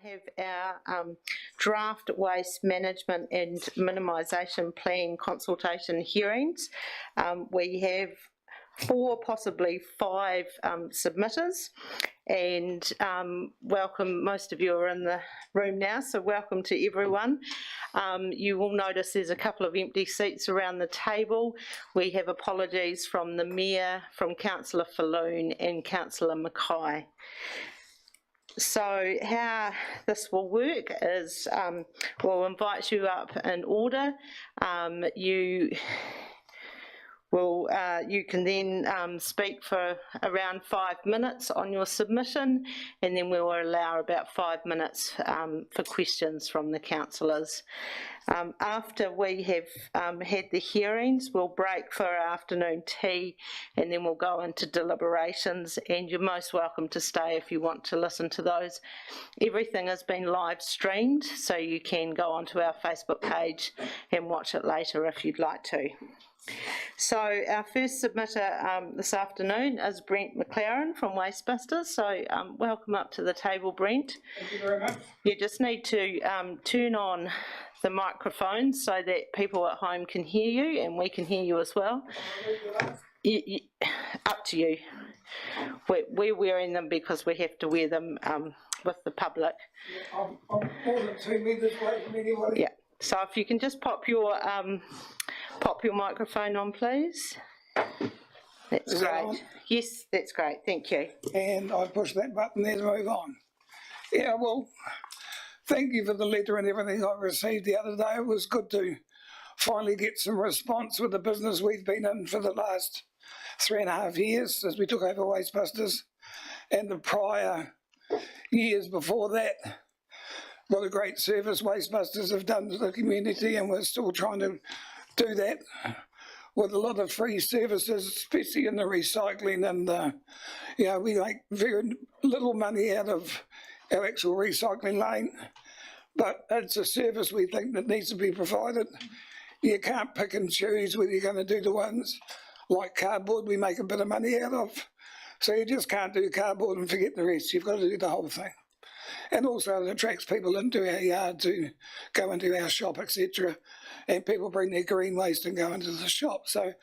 have our draft waste management and minimisation plan consultation hearings. We have 4, possibly 5 submitters, and welcome. Most of you are in the room now, so welcome to everyone. You will notice there's a couple of empty seats around the table. We have apologies from the Mayor, from Councillor Falloon and Councillor Mackay. So how this will work is we'll invite you up in order. You can then speak for around 5 minutes on your submission, and then we will allow about 5 minutes for questions from the councillors. After we have had the hearings, we'll break for our afternoon tea, and then we'll go into deliberations, and you're most welcome to stay if you want to listen to those. Everything has been live streamed, so you can go onto our Facebook page and watch it later if you'd like to. So our first submitter this afternoon is Brent Mclaren from Wastebusters. So welcome up to the table, Brent. Thank you very much. You just need to turn on the microphone so that people at home can hear you and we can hear you as well. Up to you. We're wearing them because we have to wear them with the public. Yeah, I'm more than 2 metres away from anybody. Yeah. So if you can just pop your microphone on, please. That's great. Yes, that's great. Thank you. And I push that button there to move on. Yeah, well, thank you for the letter and everything I received the other day. It was good to finally get some response with the business we've been in for the last 3.5 years since we took over Wastebusters, and the prior years before that. What a great service Wastebusters have done to the community, and we're still trying to do that with a lot of free services, especially in the recycling. And we make very little money out of our actual recycling lane, but it's a service we think that needs to be provided. You can't pick and choose whether you're going to do the ones like cardboard we make a bit of money out of. So you just can't do cardboard and forget the rest. You've got to do the whole thing. And also it attracts people into our yard to go into our shop, etc. And people bring their green waste and go into the shop. So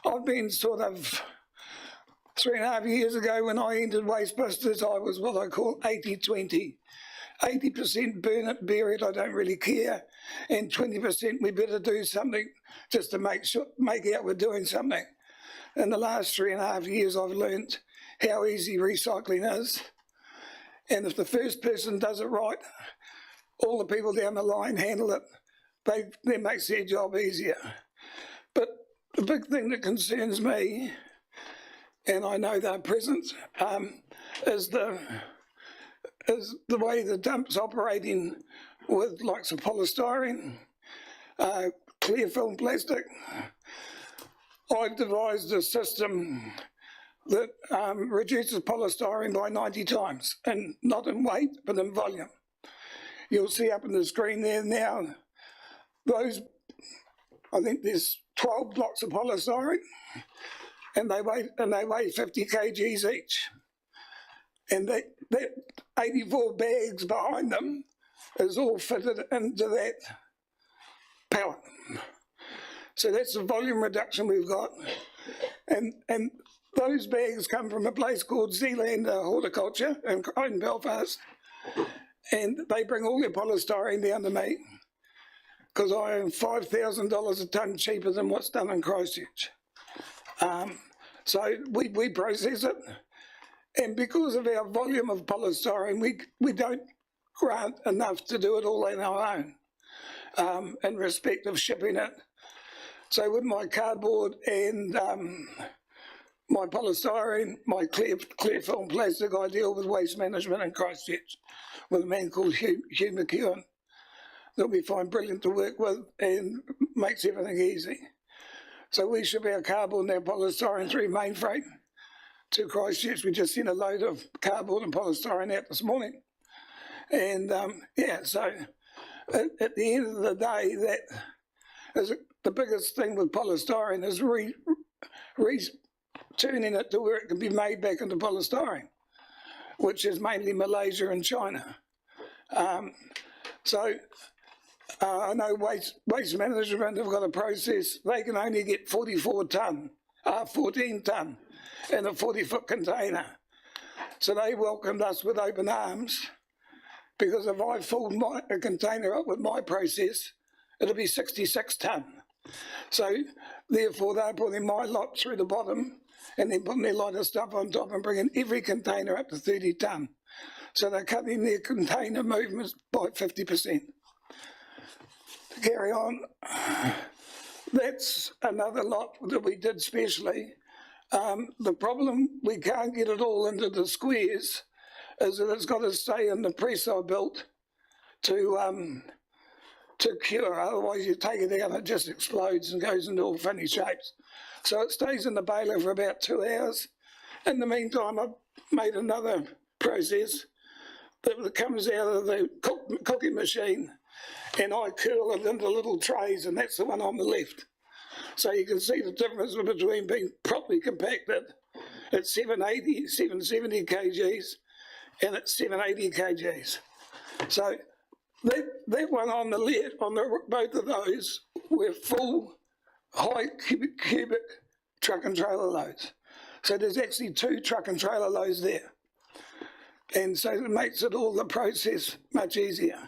I've been sort of 3.5 years ago when I entered Wastebusters, I was what I call 80-20. 80% burn it, bury it, I don't really care. And 20% we better do something just to make out we're doing something. In the last 3.5 years I've learnt how easy recycling is. And if the first person does it right, all the people down the line handle it. That makes their job easier. But the big thing that concerns me, and I know they're present, is the way the dump's operating with likes of polystyrene, clear film plastic. I've devised a system that reduces polystyrene by 90 times, and not in weight, but in volume. You'll see up on the screen there now, I think there's 12 blocks of polystyrene, and they weigh 50 kgs each. And that 84 bags behind them is all fitted into that pallet. So that's the volume reduction we've got. And those bags come from a place called Zealand Horticulture in Belfast, and they bring all their polystyrene down to me because I am $5,000 a tonne cheaper than what's done in Christchurch. So we process it, and because of our volume of polystyrene, we don't grant enough to do it all on our own in respect of shipping it. So with my cardboard and my polystyrene, my clear film plastic, I deal with waste management in Christchurch with a man called Hugh McEwen. That we find brilliant to work with and makes everything easy. So we ship our cardboard and our polystyrene through main freight to Christchurch. We just sent a load of cardboard and polystyrene out this morning. And so at the end of the day, that is the biggest thing with polystyrene is turning it to where it can be made back into polystyrene, which is mainly Malaysia and China. I know waste management have got a process. They can only get 14 tonne in a 40-foot container. So they welcomed us with open arms, because if I filled a container up with my process, it'll be 66 tonne. So therefore they're putting my lot through the bottom and then putting their lot of stuff on top and bringing every container up to 30 tonne. So they're cutting their container movements by 50%. To carry on, that's another lot that we did specially. The problem, we can't get it all into the squares, is that it's got to stay in the press I built to cure. Otherwise you take it out and it just explodes and goes into all funny shapes. So it stays in the baler for about 2 hours. In the meantime, I've made another process that comes out of the cooking machine, and I curl it into little trays, and that's the one on the left. So you can see the difference between being properly compacted at 770 kgs and at 780 kgs. So that one on the left, both of those were full high cubic truck and trailer loads. So there's actually 2 truck and trailer loads there. And so it makes it all the process much easier.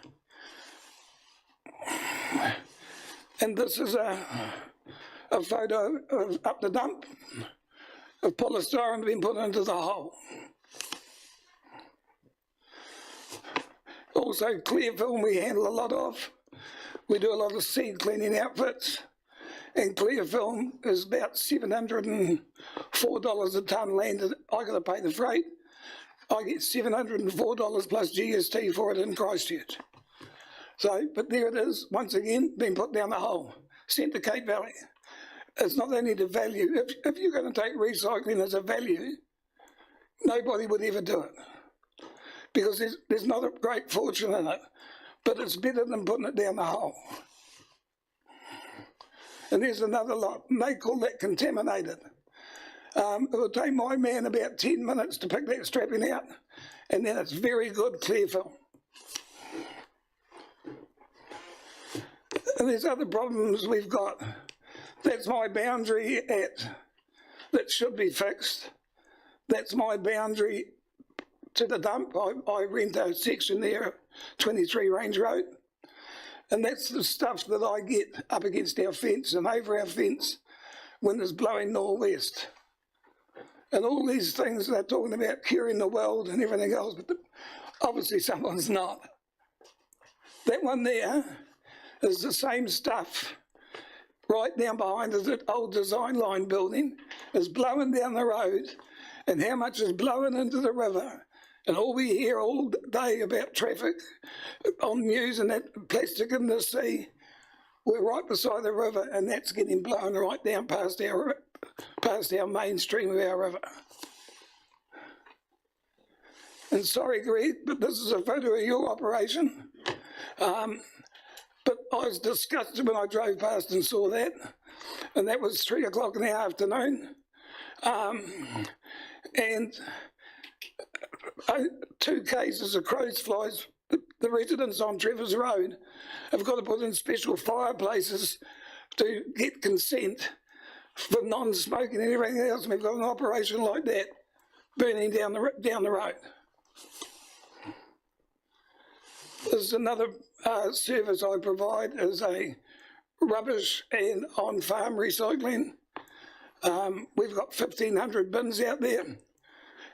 And this is a photo of up the dump of polystyrene being put into the hole. Also clear film we handle a lot of. We do a lot of seed cleaning outfits, and clear film is about $704 a tonne landed. I got to pay the freight. I get $704 plus GST for it in Christchurch. So, but there it is, once again, being put down the hole, sent to Cape Valley. It's not only the value. If you're going to take recycling as a value, nobody would ever do it, because there's not a great fortune in it, but it's better than putting it down the hole. And there's another lot, and they call that contaminated. It will take my man about 10 minutes to pick that strapping out, and then it's very good clear film. And there's other problems we've got. That's my boundary that should be fixed. That's my boundary to the dump. I rent a section there, 23 Range Road, and that's the stuff that I get up against our fence and over our fence when it's blowing northwest. And all these things they're talking about curing the world and everything else, but obviously someone's not. That one there is the same stuff right down behind us, that old design line building is blowing down the road, and how much is blowing into the river. And all we hear all day about traffic on news and that plastic in the sea, we're right beside the river, and that's getting blown right down past our mainstream of our river. And sorry, Greg, but this is a photo of your operation. But I was disgusted when I drove past and saw that, and that was 3 o'clock in the afternoon. And 2 cases of crow's flies. The residents on Trevor's Road have got to put in special fireplaces to get consent for non-smoking and everything else. We've got an operation like that burning down the road. There's another service I provide is a rubbish and on-farm recycling. We've got 1,500 bins out there.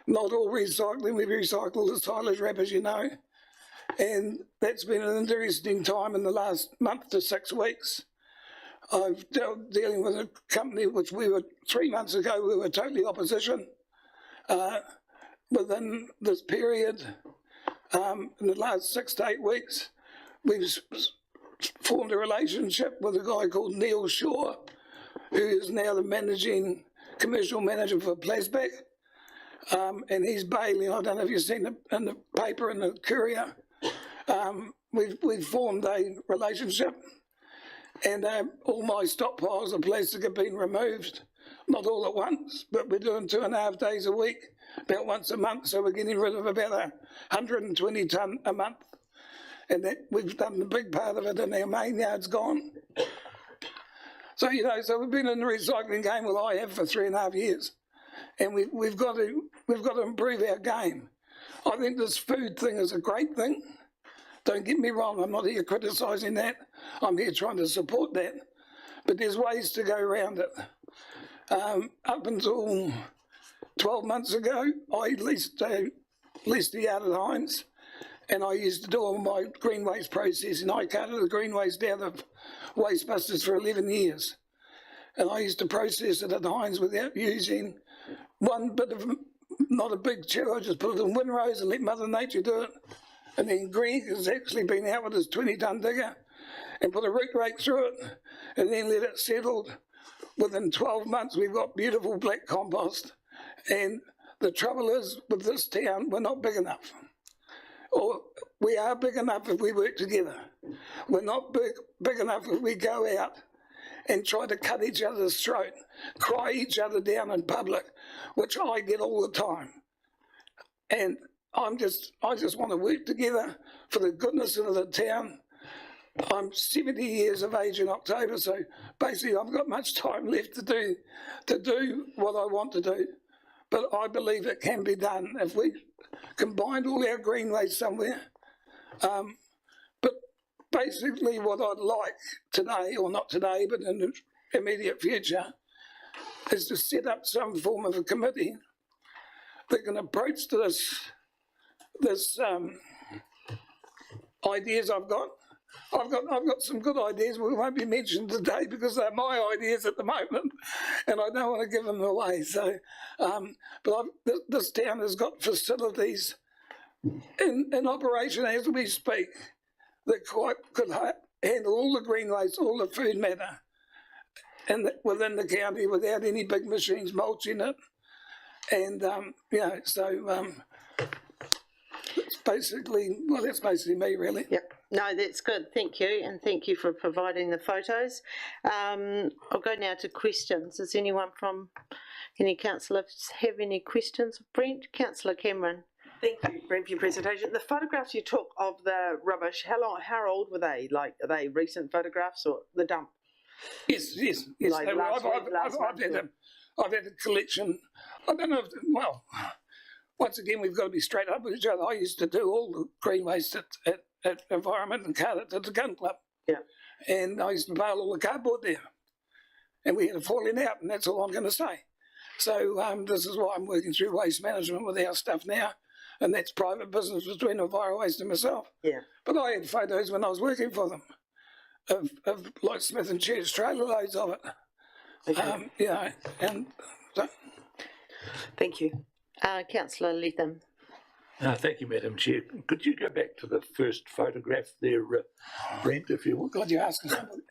Not all recycling, we recycle the silage wrap, as you know. And that's been an interesting time in the last month to 6 weeks. I've dealing with a company which 3 months ago, we were totally opposition. Within this period, in the last 6 to 8 weeks, we've formed a relationship with a guy called Neil Shaw, who is now the commercial manager for Plasback. And he's bailing. I don't know if you've seen it in the paper and the courier. We've formed a relationship, and all my stockpiles of plastic have been removed. Not all at once, but we're doing 2.5 days a week, about once a month, so we're getting rid of about 120 tonne a month. and that we've done the big part of it, and our main yard's gone. So, you know, so we've been in the recycling game, well, I have for 3.5 years, and we've got to improve our game. I think this food thing is a great thing. Don't get me wrong, I'm not here criticising that. I'm here trying to support that. But there's ways to go around it. Up until 12 months ago, I leased a yard at Hines, and I used to do all my green waste processing. I carted the green waste out of Wastebusters for 11 years. And I used to process it at Hines without using one bit of, not a big chew, I just put it in windrows and let Mother Nature do it. And then Greg has actually been out with his 20-ton digger and put a root rake through it and then let it settle. Within 12 months, we've got beautiful black compost. And the trouble is, with this town, we're not big enough. Or we are big enough if we work together. We're not big enough if we go out and try to cut each other's throat, cry each other down in public, which I get all the time. And I just want to work together for the goodness of the town. I'm 70 years of age in October, so basically I've got much time left to do what I want to do. But I believe it can be done if we combined all our green waste somewhere. But basically what I'd like today, or not today, but in the immediate future, is to set up some form of a committee that can approach this ideas I've got. I've got some good ideas, but we won't be mentioned today because they're my ideas at the moment, and I don't want to give them away. So, but this town has got facilities in operation as we speak that could handle all the green waste, all the food matter, and within the county without any big machines mulching it. And you know, so that's basically me, really. Yep. No, that's good. Thank you, and thank you for providing the photos. I'll go now to questions. Does anyone from any councillors have any questions? Brent, Councillor Cameron. Thank you, Brent, for your presentation. The photographs you took of the rubbish, how old were they? Like, are they recent photographs or the dump? Yes. Like I've had a collection. I don't know if, once again, we've got to be straight up with each other. I used to do all the green waste at Environment and cart it to the gun club. Yeah. And I used to bale all the cardboard there. And we had a falling out, and that's all I'm going to say. So this is why I'm working through waste management with our stuff now, and that's private business between Envirowaste and myself. Yeah. But I had photos when I was working for them of like Smith and Church trailer loads of it. Okay. You know, and so. Thank you. Councillor Lethem. Thank you, Madam Chair. Could you go back to the first photograph there, Brent, if you would? God, you're asking somebody.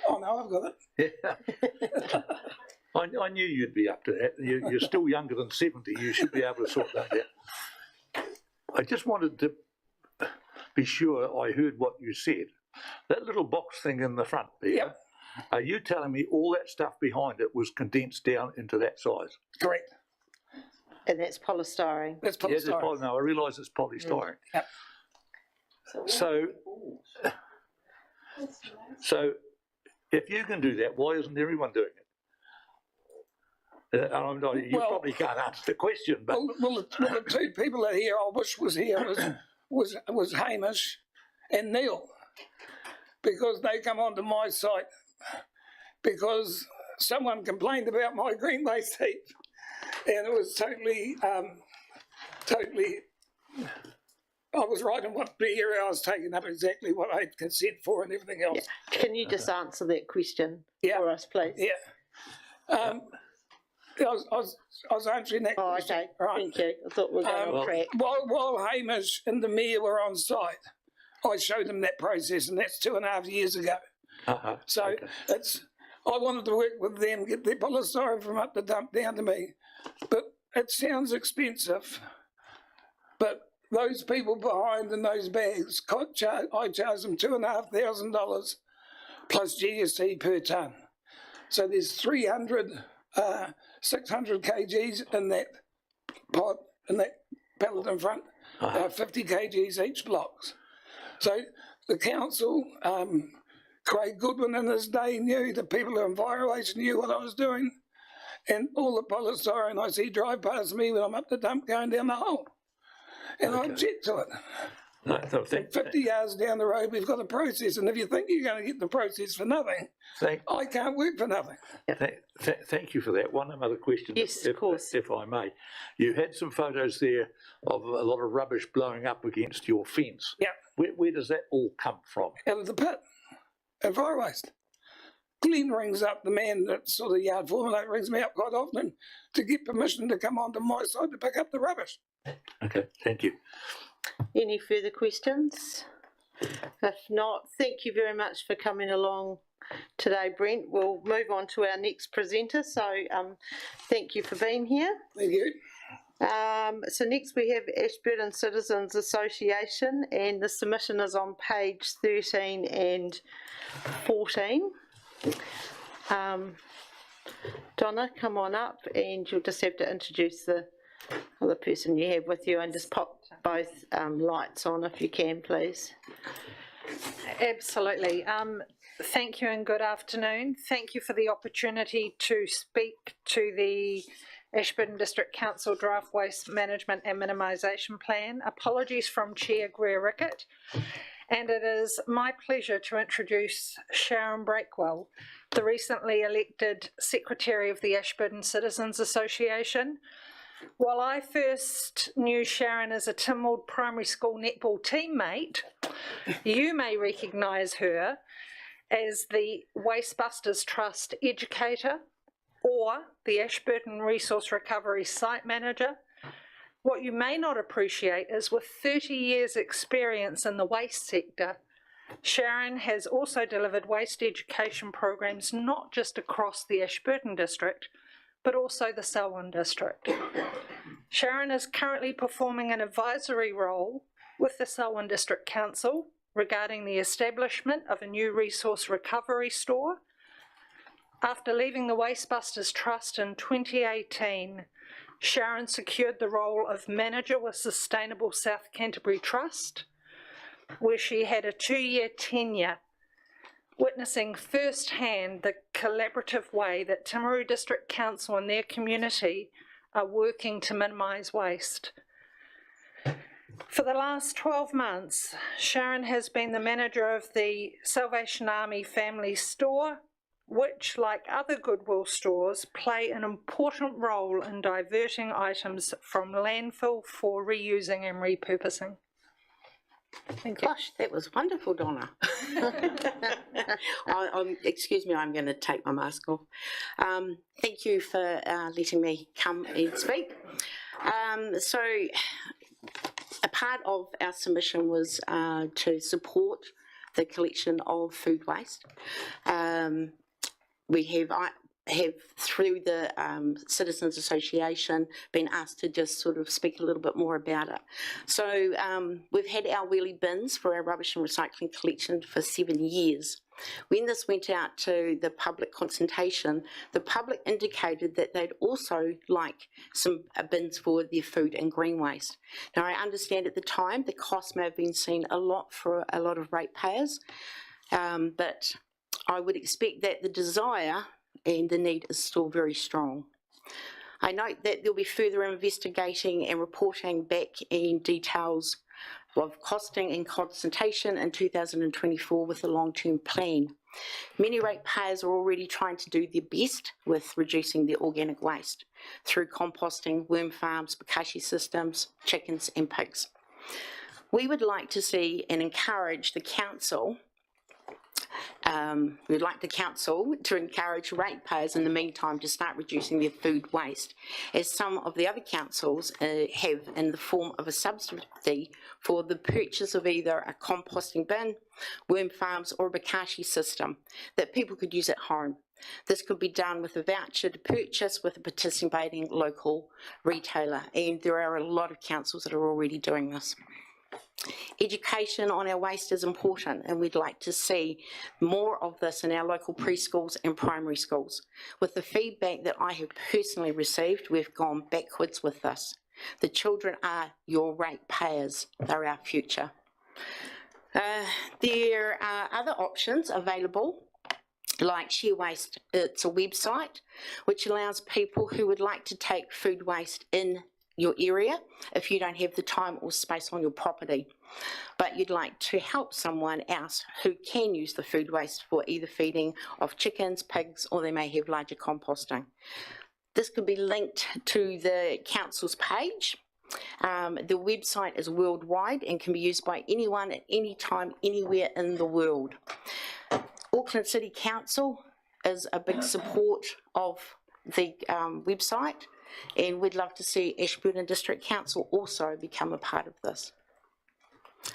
Oh, no, I've got it. Yeah. I knew you'd be up to that. You're still younger than 70. You should be able to sort that out. I just wanted to be sure I heard what you said. That little box thing in the front there, Yep. Are you telling me all that stuff behind it was condensed down into that size? Correct. And that's polystyrene. That's Yes, polystyrene. no, I realise it's polystyrene. Yep. So if you can do that, why isn't everyone doing it? You probably can't answer the question, but Well, the two people that here I wish was here was Hamish and Neil, because they come onto my site because someone complained about my green waste heap, and it was totally. I was right in what the area I was taking up, exactly what I had consent for and everything else. Yeah. Can you just answer that question for us, please? Yeah. I was answering that question. Okay. Right. Thank you. I thought we were going on track. While Hamish and the mayor were on site, I showed them that process, and that's 2.5 years ago. So okay. I wanted to work with them, get their polystyrene from up the dump down to me. But it sounds expensive. But those people behind in those bags, I charge them $2,500 plus GST per tonne. So there's 600 kgs in that pot, in that pallet in front, 50 kgs each blocks. So the council, Craig Goodwin in his day knew, the people of Envirowaste knew what I was doing, and all the polystyrene I see drive past me when I'm up the dump going down the hole. And I object to it. No, so 50 yards down the road, we've got a process, and if you think you're going to get the process for nothing, I can't work for nothing. Thank you for that. One other question, Yes, of course. if I may. You had some photos there of a lot of rubbish blowing up against your fence. Yeah. Where does that all come from? Out of the pit, Envirowaste. Glenn rings up the man that's sort of yard foreman, that rings me up quite often to get permission to come onto my side to pick up the rubbish. Okay, thank you. Any further questions? If not, thank you very much for coming along today, Brent. We'll move on to our next presenter, so thank you for being here. Thank you. So next we have Ashburton Citizens Association, and the submission is on page 13 and 14. Donna, come on up, and you'll just have to introduce the other person you have with you, and just pop both lights on if you can, please. Absolutely. Thank you and good afternoon. Thank you for the opportunity to speak to the Ashburton District Council Draft Waste Management and Minimisation Plan. Apologies from Chair Greer Rickett. And it is my pleasure to introduce Sharon Breakwell, the recently elected Secretary of the Ashburton Citizens Association. While I first knew Sharon as a Tynwald Primary School netball teammate, you may recognise her as the Wastebusters Trust educator or the Ashburton Resource Recovery Site Manager. What you may not appreciate is with 30 years experience in the waste sector, Sharon has also delivered waste education programs not just across the Ashburton district, but also the Selwyn district. Sharon is currently performing an advisory role with the Selwyn District Council regarding the establishment of a new resource recovery store. After leaving the Wastebusters Trust in 2018, Sharon secured the role of manager with Sustainable South Canterbury Trust, where she had a 2-year tenure, witnessing firsthand the collaborative way that Timaru District Council and their community are working to minimise waste. For the last 12 months, Sharon has been the manager of the Salvation Army Family Store, which, like other Goodwill stores, play an important role in diverting items from landfill for reusing and repurposing. Thank you. Gosh, that was wonderful, Donna. Excuse me, I'm going to take my mask off. Thank you for letting me come and speak. So a part of our submission was to support the collection of food waste. We have through the Citizens Association been asked to just sort of speak a little bit more about it. So we've had our wheelie bins for our rubbish and recycling collection for 7 years. When this went out to the public consultation, the public indicated that they'd also like some bins for their food and green waste. Now, I understand at the time the cost may have been seen a lot for a lot of ratepayers, but I would expect that the desire and the need is still very strong. I note that there'll be further investigating and reporting back in details of costing and consultation in 2024 with a long-term plan. Many ratepayers are already trying to do their best with reducing their organic waste through composting, worm farms, bokashi systems, chickens and pigs. We would like to see and encourage the council we'd like the council to encourage ratepayers in the meantime to start reducing their food waste, as some of the other councils have in the form of a subsidy for the purchase of either a composting bin, worm farms or a bokashi system that people could use at home. This could be done with a voucher to purchase with a participating local retailer, and there are a lot of councils that are already doing this. Education on our waste is important, and we'd like to see more of this in our local preschools and primary schools. With the feedback that I have personally received, we've gone backwards with this. The children are your ratepayers, they're our future. There are other options available, like Share Waste. It's a website which allows people who would like to take food waste in your area if you don't have the time or space on your property, but you'd like to help someone else who can use the food waste for either feeding of chickens, pigs, or they may have larger composting. This could be linked to the council's page. The website is worldwide and can be used by anyone at any time, anywhere in the world. Auckland City Council is a big support of the website, and we'd love to see Ashburton District Council also become a part of this.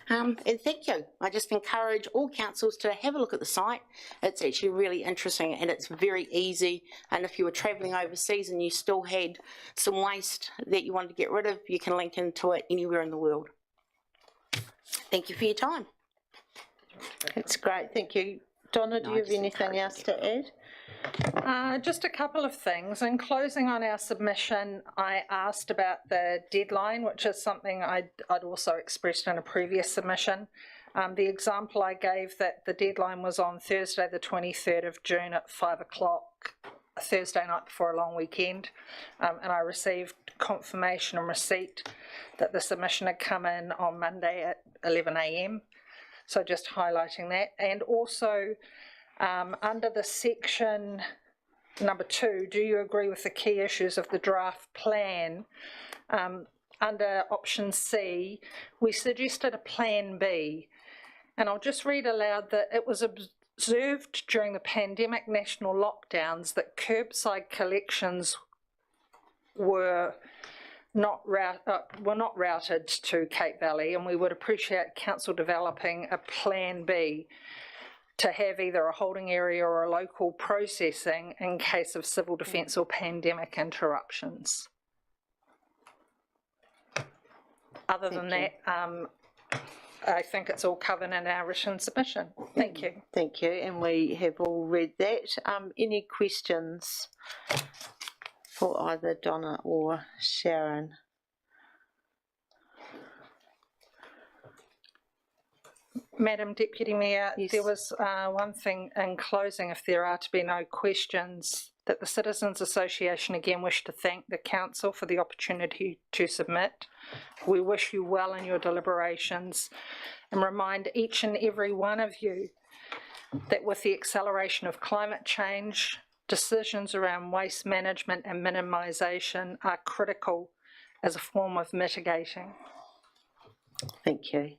And thank you. I just encourage all councils to have a look at the site. It's actually really interesting and it's very easy. And if you were travelling overseas and you still had some waste that you wanted to get rid of, you can link into it anywhere in the world. Thank you for your time. That's great, thank you. Donna, do you have anything else to add? Just a couple of things. In closing on our submission, I asked about the deadline, which is something I'd also expressed in a previous submission. The example I gave that the deadline was on Thursday the 23rd of June at 5 o'clock, a Thursday night before a long weekend, and I received confirmation and receipt that the submission had come in on Monday at 11 a.m. So just highlighting that. And also, under the section number 2, do you agree with the key issues of the draft plan? Under option C, we suggested a plan B. And I'll just read aloud that it was observed during the pandemic national lockdowns that curbside collections were not routed to Cape Valley, and we would appreciate council developing a plan B to have either a holding area or a local processing in case of civil defence or pandemic interruptions. Other than that, I think it's all covered in our written submission. Thank you. Thank you, and we have all read that. Any questions for either Donna or Sharon? Madam Deputy Mayor, Yes. there was one thing in closing, if there are to be no questions, that the Citizens Association again wish to thank the Council for the opportunity to submit. We wish you well in your deliberations and remind each and every one of you that with the acceleration of climate change, decisions around waste management and minimisation are critical as a form of mitigating. Thank you.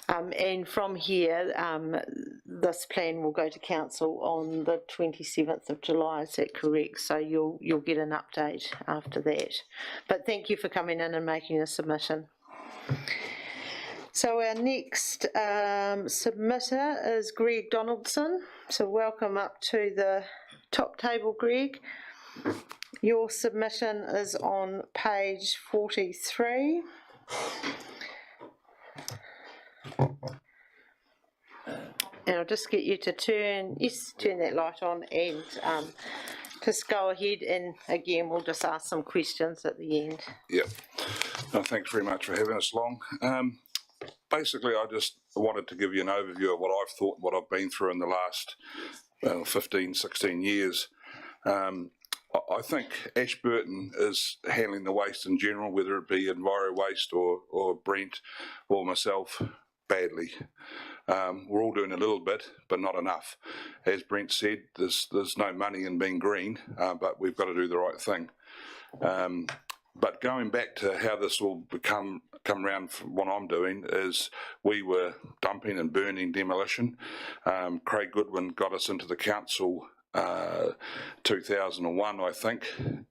And from here, this plan will go to council on the 27th of July, is that correct? So you'll get an update after that. But thank you for coming in and making a submission. So our next submitter is Greg Donaldson. So welcome up to the top table, Greg. Your submission is on page 43. And I'll just get you to turn that light on and just go ahead, and again we'll just ask some questions at the end. Yep. No, thanks very much for having us along. Basically, I just wanted to give you an overview of what I've thought, what I've been through in the last 15, 16 years. I think Ashburton is handling the waste in general, whether it be Enviro Waste or Brent or myself, badly. We're all doing a little bit, but not enough. As Brent said, there's no money in being green, but we've got to do the right thing. But going back to how this will come around from what I'm doing is we were dumping and burning demolition. Craig Goodwin got us into the council 2001, I think,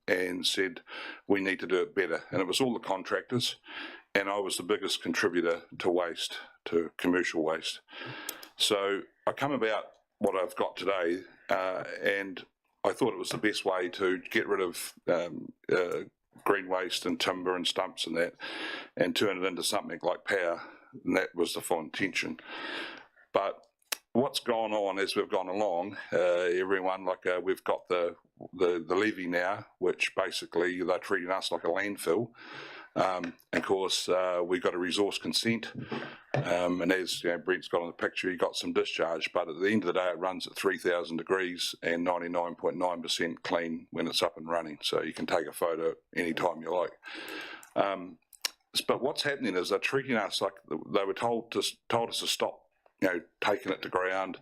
and said we need to do it better. And it was all the contractors, and I was the biggest contributor to waste, to commercial waste. So I come about what I've got today, and I thought it was the best way to get rid of green waste and timber and stumps and that, and turn it into something like power, and that was the full intention. But what's gone on as we've gone along, everyone, we've got the levy now, which basically they're treating us like a landfill. Of course, we got a resource consent, and as Brent's got on the picture, he got some discharge, but at the end of the day, it runs at 3,000 degrees and 99.9% clean when it's up and running. So you can take a photo anytime you like. But what's happening is they're treating us like they were told us to stop, taking it to ground.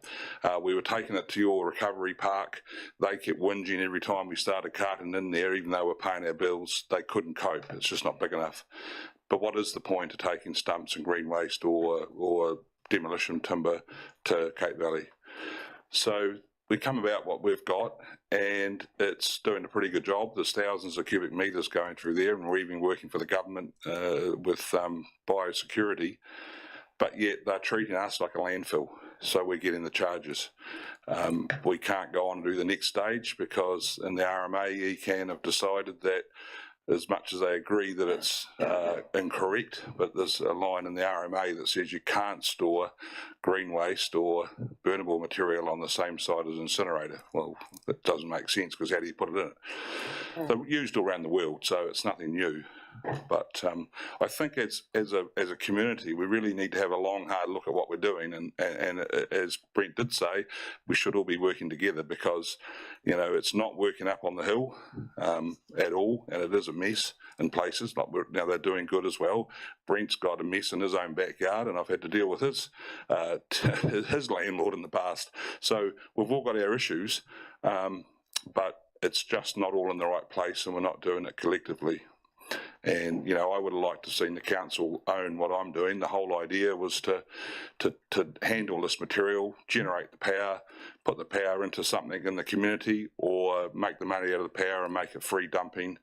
We were taking it to your recovery park. They kept whinging every time we started carting in there, even though we're paying our bills. They couldn't cope. It's just not big enough. But what is the point of taking stumps and green waste or demolition timber to Cape Valley? So we come about what we've got, and it's doing a pretty good job. There's thousands of cubic metres going through there, and we're even working for the government with biosecurity. But yet they're treating us like a landfill, so we're getting the charges. We can't go on and do the next stage because in the RMA, ECAN have decided that as much as they agree that it's incorrect, but there's a line in the RMA that says you can't store green waste or burnable material on the same site as incinerator. Well, that doesn't make sense because how do you put it in it? They're used all around the world, so it's nothing new. But I think as a community, we really need to have a long, hard look at what we're doing. And as Brent did say, we should all be working together because, it's not working up on the hill at all. And it is a mess in places. Now they're doing good as well. Brent's got a mess in his own backyard, and I've had to deal with his landlord in the past. So we've all got our issues, but it's just not all in the right place, and we're not doing it collectively. And, I would have liked to have seen the council own what I'm doing. The whole idea was to handle this material, generate the power, put the power into something in the community, or make the money out of the power and make it free dumping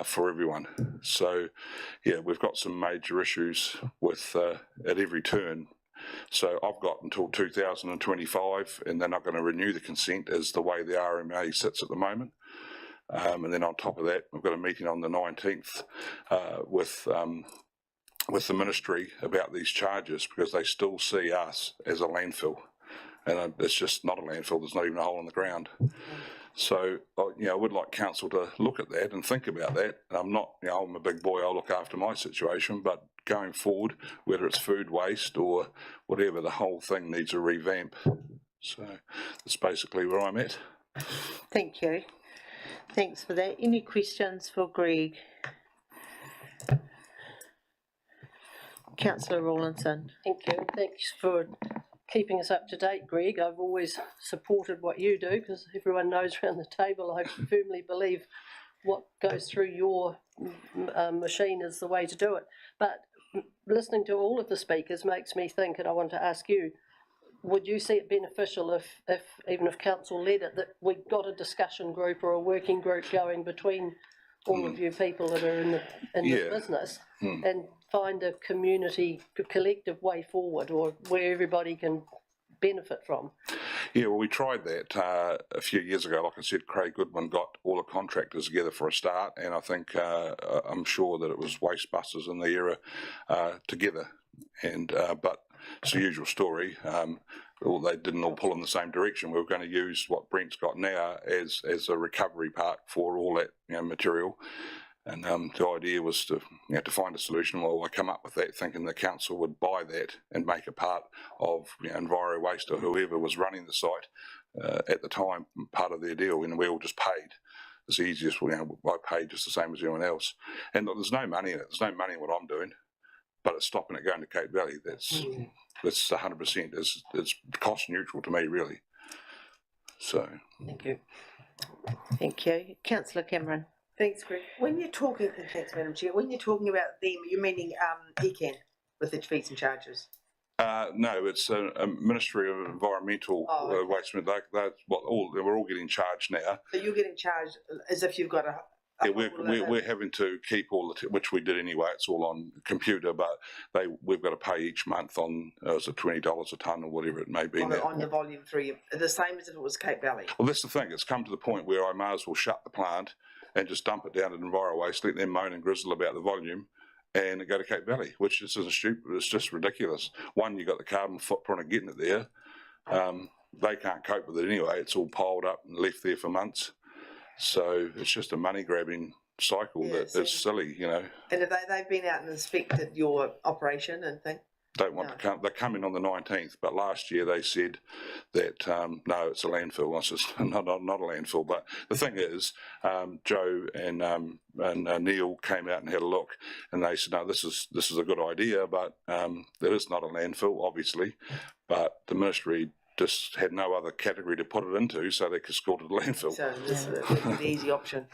for everyone. So, we've got some major issues with at every turn. So I've got until 2025, and they're not going to renew the consent as the way the RMA sits at the moment. And then on top of that, we've got a meeting on the 19th with the ministry about these charges because they still see us as a landfill. And it's just not a landfill, there's not even a hole in the ground. So, I would like council to look at that and think about that. I'm not, I'm a big boy, I'll look after my situation, but going forward, whether it's food waste or whatever, the whole thing needs a revamp. So that's basically where I'm at. Thank you. Thanks for that. Any questions for Greg? Councillor Rawlinson. Thank you. Thanks for keeping us up to date, Greg. I've always supported what you do because everyone knows around the table I firmly believe what goes through your machine is the way to do it. But listening to all of the speakers makes me think, and I want to ask you, would you see it beneficial if even if council led it, that we got a discussion group or a working group going between all of you people that are in the business and find a community collective way forward, or where everybody can benefit from? Yeah, well, we tried that a few years ago. Like I said, Craig Goodwin got all the contractors together for a start, and I think I'm sure that it was Wastebusters in the era together, and but it's the usual story. They didn't all pull in the same direction. We were going to use what Brent's got now as a recovery park for all that material. And the idea was to find a solution. Well, I come up with that thinking the council would buy that and make it part of Enviro Waste or whoever was running the site at the time, part of their deal. And we all just paid. It's the easiest. I paid just the same as anyone else. And look, there's no money in it. There's no money in what I'm doing. But it's stopping it going to Cape Valley. That's 100%. It's cost neutral to me, really. So. Thank you. Thank you. Councillor Cameron. Thanks, Greg. When you're talking, thanks, Madam Chair. When you're talking about them, you're meaning ECAN with its fees and charges. No, it's a Ministry of Environmental Waste. That's what we're all getting charged now. So you're getting charged as if you've got a. Yeah, we're having to keep all which we did anyway. It's all on computer, but we've got to pay each month on is it $20 a tonne or whatever it may be on the volume 3, the same as if it was Cape Valley. Well, that's the thing. It's come to the point where I may as well shut the plant and just dump it down at Enviro Waste, let them moan and grizzle about the volume, and go to Cape Valley, which is stupid. It's just ridiculous. One, you got the carbon footprint of getting it there. They can't cope with it anyway. It's all piled up and left there for months. So it's just a money grabbing cycle Yeah, that so- is silly, you know. And have they've been out and inspected your operation and things? Don't want No. to come. They're coming on the 19th, but last year they said that no, it's a landfill. I said not a landfill. But the thing is, Joe and Neil came out and had a look, and they said no, this is a good idea, but it is not a landfill, obviously. But the ministry just had no other category to put it into, so they just called it a landfill. So this is the easy option,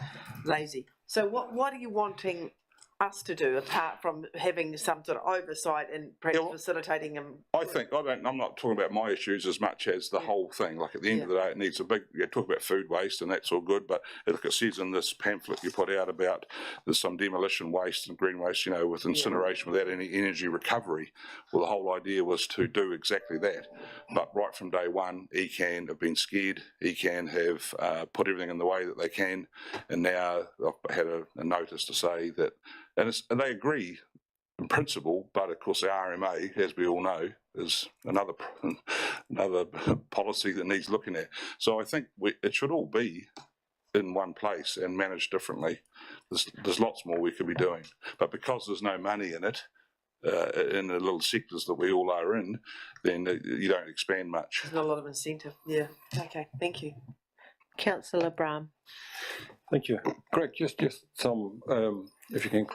lazy. So what are you wanting us to do apart from having some sort of oversight and perhaps facilitating them? I'm not talking about my issues as much as the whole thing. Like at the end of the day, it needs a big. You talk about food waste and that's all good, but look, it says in this pamphlet you put out about there's some demolition waste and green waste, you know, with incineration without any energy recovery. Well, the whole idea was to do exactly that. But right from day one, ECAN have been scared. ECAN have put everything in the way that they can, and now I've had a notice to say that. And they agree in principle, but of course the RMA, as we all know, is another policy that needs looking at. So I think it should all be in one place and managed differently. There's lots more we could be doing, but because there's no money in it, in the little sectors that we all are in, then you don't expand much. There's not a lot of incentive. Yeah. Okay. Thank you. Councillor Brown. Thank you. Greg, just some, if you can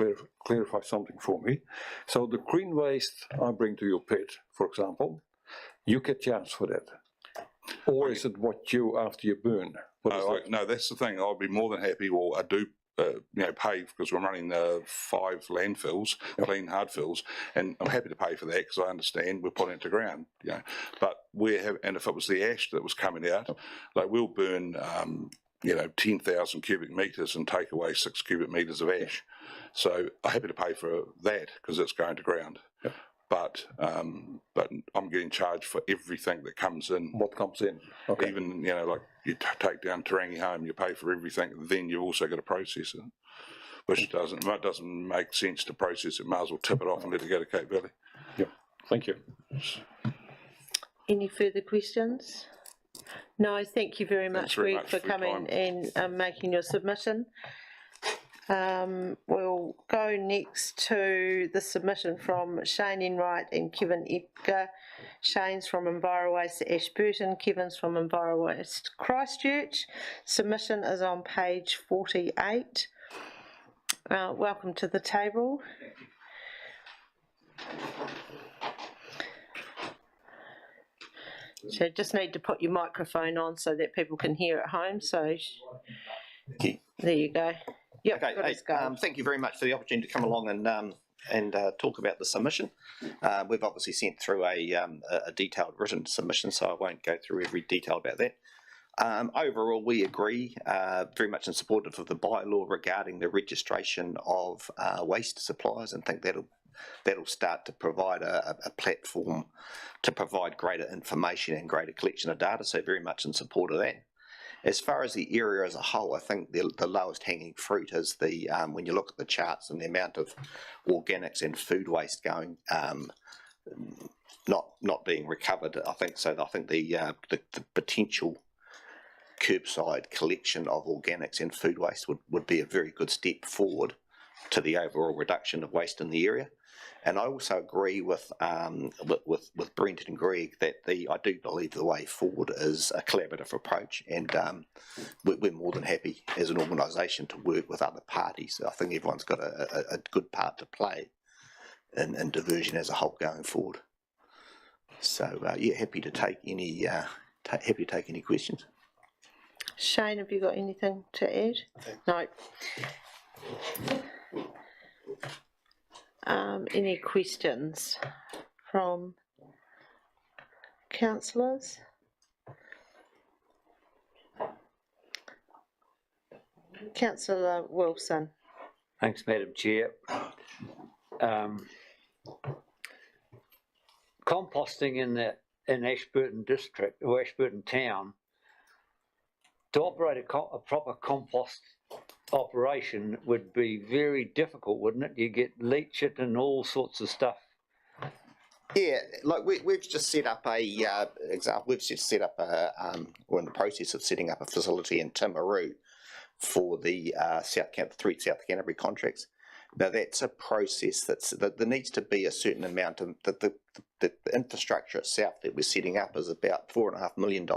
clarify something for me. So the green waste I bring to your pit, for example, you get charged for that? Or is it what you, after you burn? No, that's the thing. I'll be more than happy, or I do pay, because we're running 5 landfills, clean hard fills, and I'm happy to pay for that because I understand we're putting it to ground. You know, but and if it was the ash that was coming out, like we'll burn 10,000 cubic metres and take away 6 cubic metres of ash. So I'm happy to pay for that because it's going to ground. Yep. But I'm getting charged for everything that comes in. What comes in? Okay. Even, like you take down Tarangi home, you pay for everything, then you've also got to process it, which doesn't make sense to process it. Might as well tip it off and let it go to Cape Valley. Yeah, thank you. Any further questions? No, thank you very much, Greg, for coming and making your submission. We'll go next to the submission from Shane Enright and Kevin Epker. Shane's from EnviroWaste Ashburton, Kevin's from EnviroWaste Christchurch. Submission is on page 48. Welcome to the table. So you just need to put your microphone on so that people can hear at home. So there you go. Yep, okay, thank you very much for the opportunity to come along and talk about the submission. We've obviously sent through a detailed written submission, so I won't go through every detail about that. Overall, we agree very much in support of the bylaw regarding the registration of waste suppliers, and think that'll start to provide a platform to provide greater information and greater collection of data, so very much in support of that. As far as the area as a whole, I think the lowest hanging fruit is when you look at the charts and the amount of organics and food waste going not being recovered. I think the potential curbside collection of organics and food waste would be a very good step forward to the overall reduction of waste in the area. And I also agree with Brent and Greg that I do believe the way forward is a collaborative approach, and we're more than happy as an organisation to work with other parties. I think everyone's got a good part to play in diversion as a whole going forward. So happy to take any questions. Shane, have you got anything to add? No. Any questions from councillors? Councillor Wilson. Thanks, Madam Chair. Composting in Ashburton District or Ashburton Town, to operate a proper compost operation would be very difficult, wouldn't it? You get leachate and all sorts of stuff. Yeah, like we've just set up we're in the process of setting up a facility in Timaru for the three South Canterbury contracts. Now that's a process that there needs to be a certain amount of the infrastructure itself that we're setting up is about $4.5 million.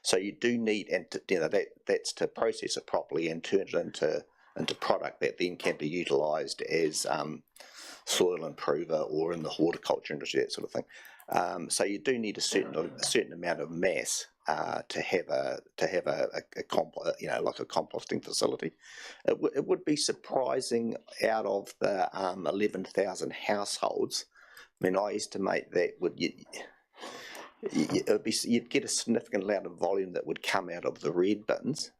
So you do need, and that's to process it properly and turn it into product that then can be utilised as soil improver or in the horticulture industry, that sort of thing. So you do need a certain amount of mass to have a like a composting facility. It would be surprising out of the 11,000 households. I mean, I estimate that you'd get a significant amount of volume that would come out of the red bins.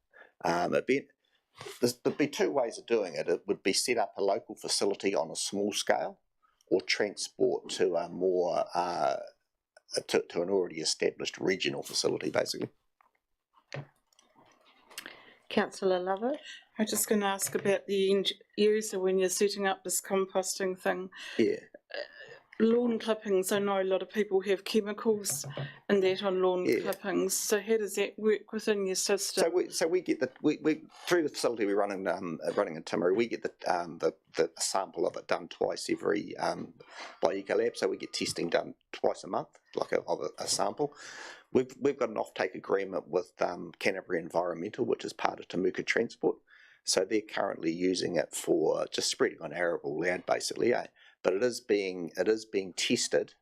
There'd be two ways of doing it. It would be set up a local facility on a small scale, or transport to a more to an already established regional facility, basically. Councillor Lovett? I'm just going to ask about the end user when you're setting up this composting thing. Yeah. Lawn clippings, I know a lot of people have chemicals and that on lawn clippings. So how does that work within your system? So we get we through the facility we're running in Timaru, we get the sample of it done twice every by Ecolab. So we get testing done twice a month, like of a sample. We've got an offtake agreement with Canterbury Environmental, which is part of Temuka Transport. So they're currently using it for just spreading on arable land, basically. But it is being tested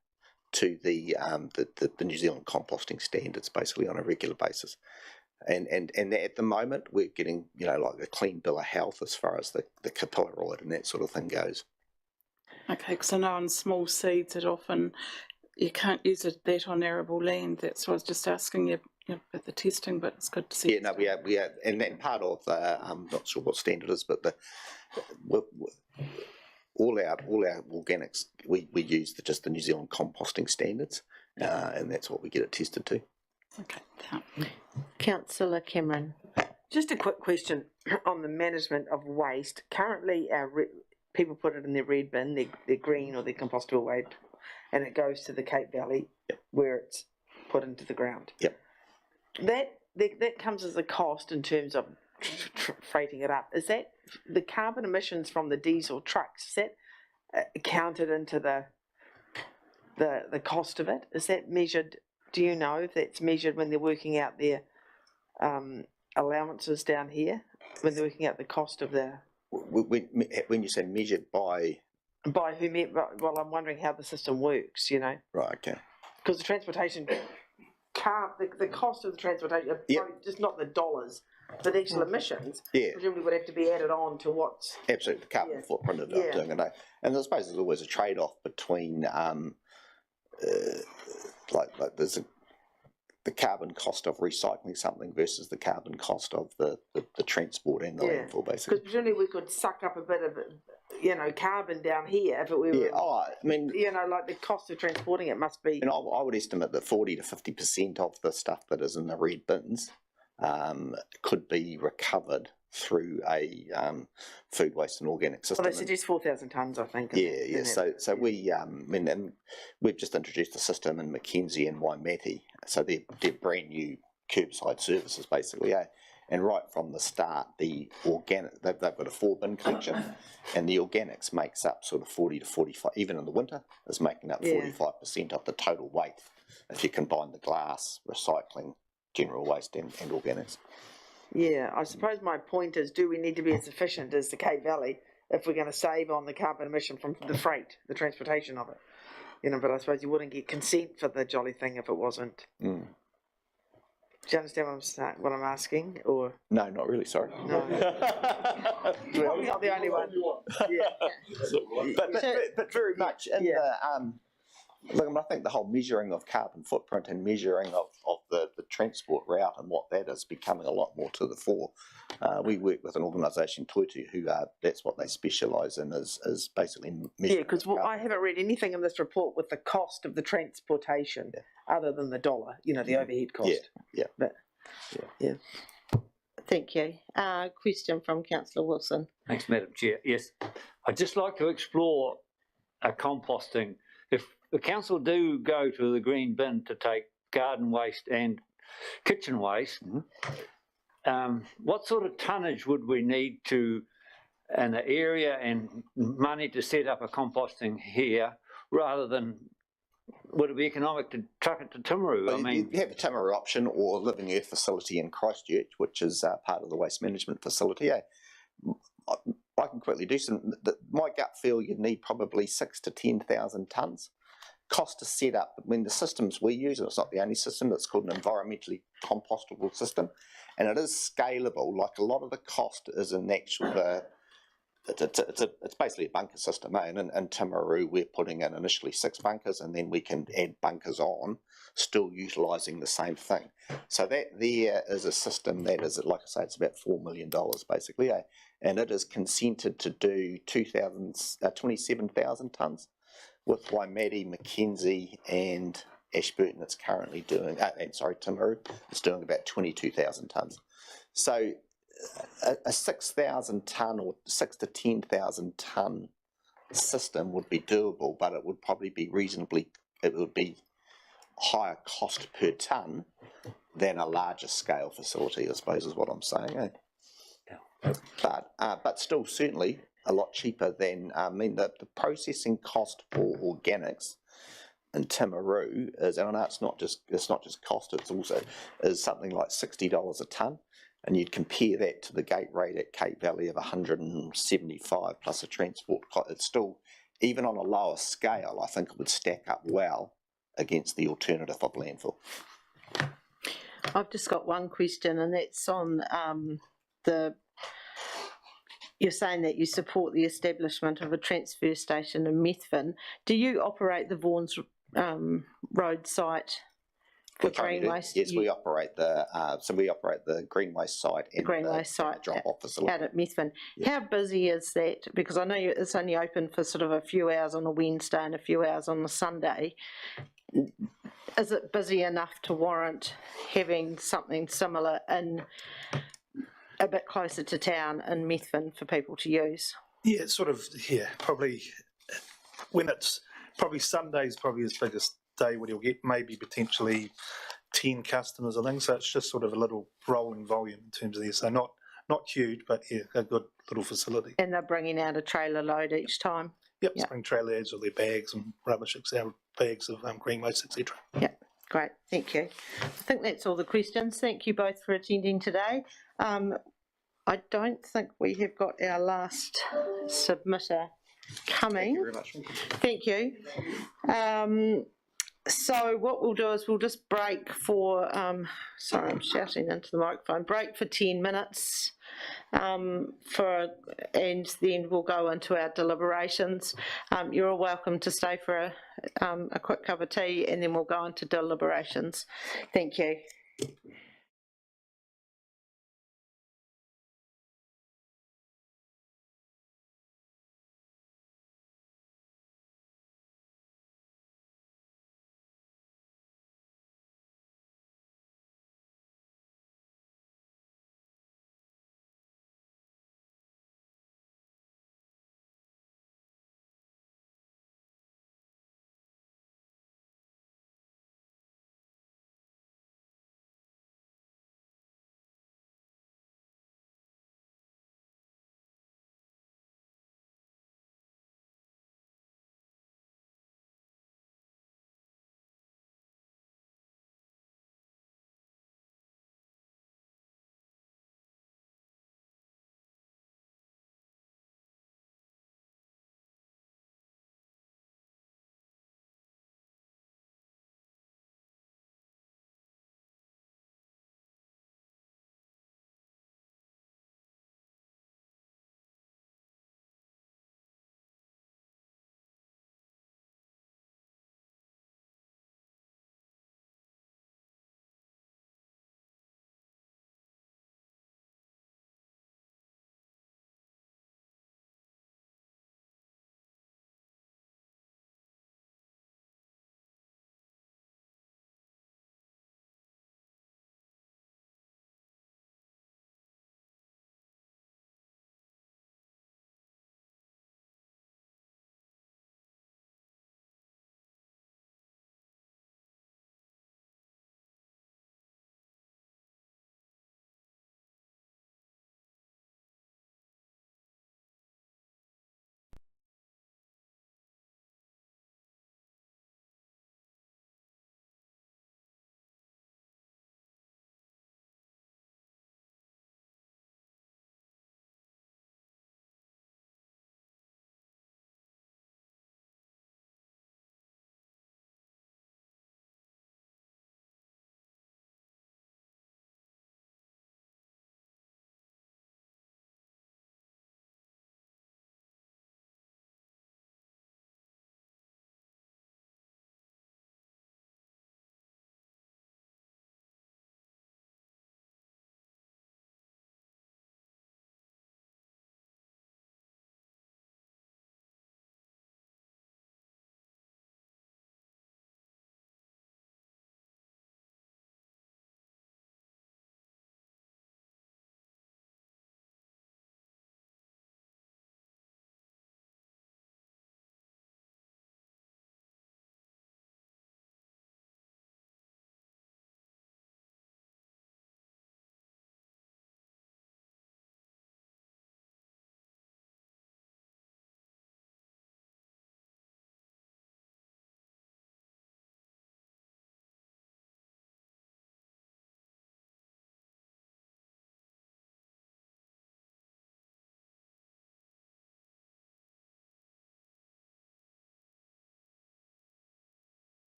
to the New Zealand composting standards, basically on a regular basis. And at the moment we're getting like a clean bill of health as far as the capillarite and that sort of thing goes. Okay, because I know on small seeds it often you can't use that on arable land. That's why I was just asking you about the testing, but it's good to see. Yeah, no, we are, and then part of I'm not sure what standard is, but all our organics we use just the New Zealand composting standards, and that's what we get it tested to. Okay. Councillor Cameron? Just a quick question on the management of waste. Currently, people put it in their red bin, their green or their compostable waste, and it goes to the Cape Valley where it's put into the ground. Yep. That comes as a cost in terms of freighting it up. Is that the carbon emissions from the diesel trucks? Is that counted into the cost of it? Is that measured? Do you know if that's measured when they're working out their allowances down here? When they're working out the cost of the when you say measured by whomever? Well, I'm wondering how the system works. Right. Okay. Because the transportation the cost of the transportation, just not the dollars, but the actual emissions, presumably would have to be added on to what's... Absolutely, the carbon footprint of doing it. And I suppose there's always a trade-off between, like there's the carbon cost of recycling something versus the carbon cost of the transport and the landfill, basically. Because presumably we could suck up a bit of carbon down here if it were... Yeah, I mean... like the cost of transporting it must be... And I would estimate that 40 to 50% of the stuff that is in the red bins could be recovered through a food waste and organic system. Well, they suggest 4,000 tonnes, I think. Yeah. So we, and we've just introduced a system in Mackenzie and Waimate. So they're brand new curbside services, basically. And right from the start, the organic, they've got a 4-bin collection, and the organics makes up sort of 40 to 45, even in the winter, is making up 45% of the total weight if you combine the glass, recycling, general waste and organics. Yeah, I suppose my point is, do we need to be as efficient as the Cape Valley if we're going to save on the carbon emission from the freight, the transportation of it? But I suppose you wouldn't get consent for the jolly thing if it wasn't. Mm. Do you understand what I'm asking? Or no, not really. Sorry. No. You're probably not the only one. But very much in the look, I think the whole measuring of carbon footprint and measuring of the transport route and what that is becoming a lot more to the fore. We work with an organisation, Toitu, who that's what they specialise in, is basically measuring. Yeah, because I haven't read anything in this report with the cost of the transportation other than the dollar, the overhead cost. Yeah. Thank you. Question from Councillor Wilson. Thanks, Madam Chair. Yes, I'd just like to explore composting. If the council do go to the green bin to take garden waste and kitchen waste, what sort of tonnage would we need to, and the area and money to set up a composting here, rather than, would it be economic to truck it to Timaru? Well, you have a Timaru option or Living Earth facility in Christchurch, which is part of the waste management facility. I can quickly do some. My gut feel you'd need probably 6,000 to 10,000 tonnes. Cost to set up, when the systems we use, and it's not the only system, it's called an environmentally compostable system, and it is scalable. Like a lot of the cost is in actual, it's basically a bunker system, and in Timaru we're putting in initially 6 bunkers, and then we can add bunkers on, still utilising the same thing. So that there is a system that is, like I say, it's about $4 million basically, and it is consented to do 27,000 tonnes. With Waimate, Mackenzie and Ashburton, it's currently doing, Timaru, it's doing about 22,000 tonnes. So a 6,000 tonne or 6,000 to 10,000 tonne system would be doable, but it would probably be it would be higher cost per tonne than a larger scale facility, I suppose is what I'm saying. But still certainly a lot cheaper than, the processing cost for organics in Timaru is, and I know it's not just cost, it's also is something like $60 a tonne, and you'd compare that to the gate rate at Cape Valley of 175 plus a transport cost. It's still, even on a lower scale, I think it would stack up well against the alternative of landfill. I've just got one question, and that's on you're saying that you support the establishment of a transfer station in Methven. Do you operate the Vaughan's Road site for green waste? Yes, we operate the green waste site and the drop-off facility out at Methven. Yeah. How busy is that? Because I know it's only open for sort of a few hours on a Wednesday and a few hours on a Sunday. Is it busy enough to warrant having something similar in a bit closer to town in Methven for people to use? Yeah, sort of, probably when it's probably Sunday's probably his biggest day when you'll get maybe potentially 10 customers, I think. So it's just sort of a little rolling volume in terms of this. So not huge, but a good little facility. And they're bringing out a trailer load each time? Yep, spring trailer loads or their bags and rubbish, bags of green waste, etc. Yep, great, thank you. I think that's all the questions. Thank you both for attending today. I don't think we have got our last submitter coming. Thank you very much. Thank you. So what we'll do is we'll just break for, sorry, I'm shouting into the microphone, break for 10 minutes and then we'll go into our deliberations. You're all welcome to stay for a quick cup of tea, and then we'll go into deliberations. Thank you.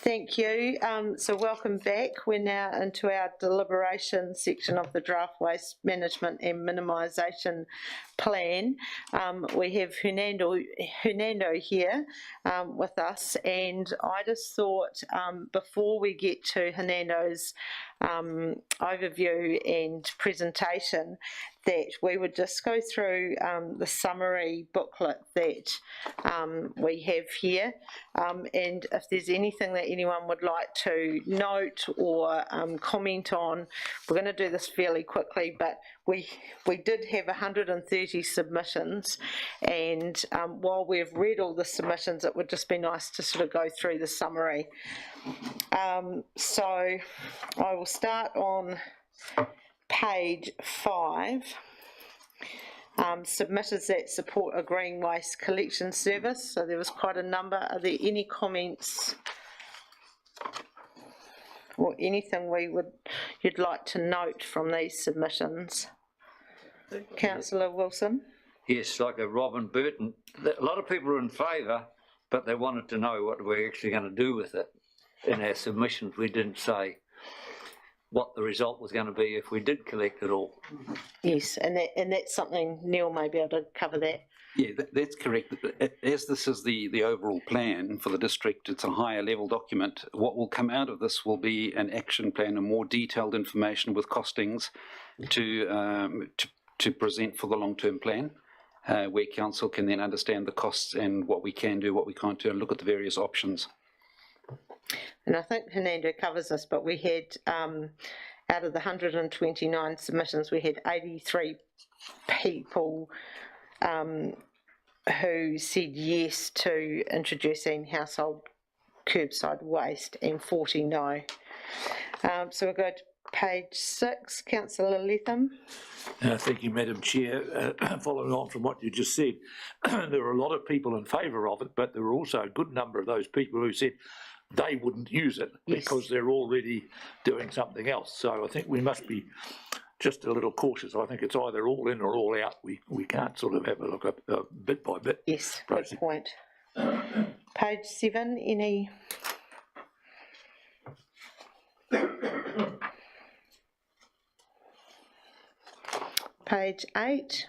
Thank you. So welcome back. We're now into our deliberation section of the Draft Waste Management and Minimisation Plan. We have Hernando here with us, and I just thought before we get to Hernando's overview and presentation that we would just go through the summary booklet that we have here, and if there's anything that anyone would like to note or comment on, we're going to do this fairly quickly, but we did have 130 submissions, and while we've read all the submissions, it would just be nice to sort of go through the summary. So I will start on page 5. Submitters that support a green waste collection service. So there was quite a number. Are there any comments or anything you'd like to note from these submissions? Councillor Wilson? Yes, like a Robin Burton. A lot of people are in favour, but they wanted to know what we're actually going to do with it. In our submissions, we didn't say what the result was going to be if we did collect it all. Yes, and that's something Neil may be able to cover that. Yeah, that's correct. As this is the overall plan for the district, it's a higher level document. What will come out of this will be an action plan and more detailed information with costings to present for the long-term plan, where council can then understand the costs and what we can do, what we can't do, and look at the various options. And I think Hernando covers this, but we had, out of the 129 submissions, we had 83 people who said yes to introducing household curbside waste and 40 no. So we'll go to page 6, Councillor Latham. Thank you, Madam Chair. Following on from what you just said, there were a lot of people in favour of it, but there were also a good number of those people who said they wouldn't use it because they're already doing something else. So I think we must be just a little cautious. I think it's either all in or all out. We can't sort of have a look at bit by bit. Yes, good point. Page 7, any? Page 8.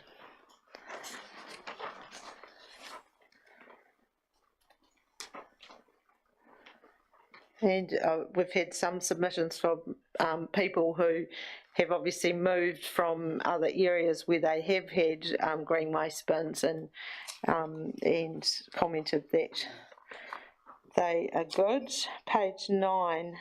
And we've had some submissions from people who have obviously moved from other areas where they have had green waste bins and commented that they are good. Page 9.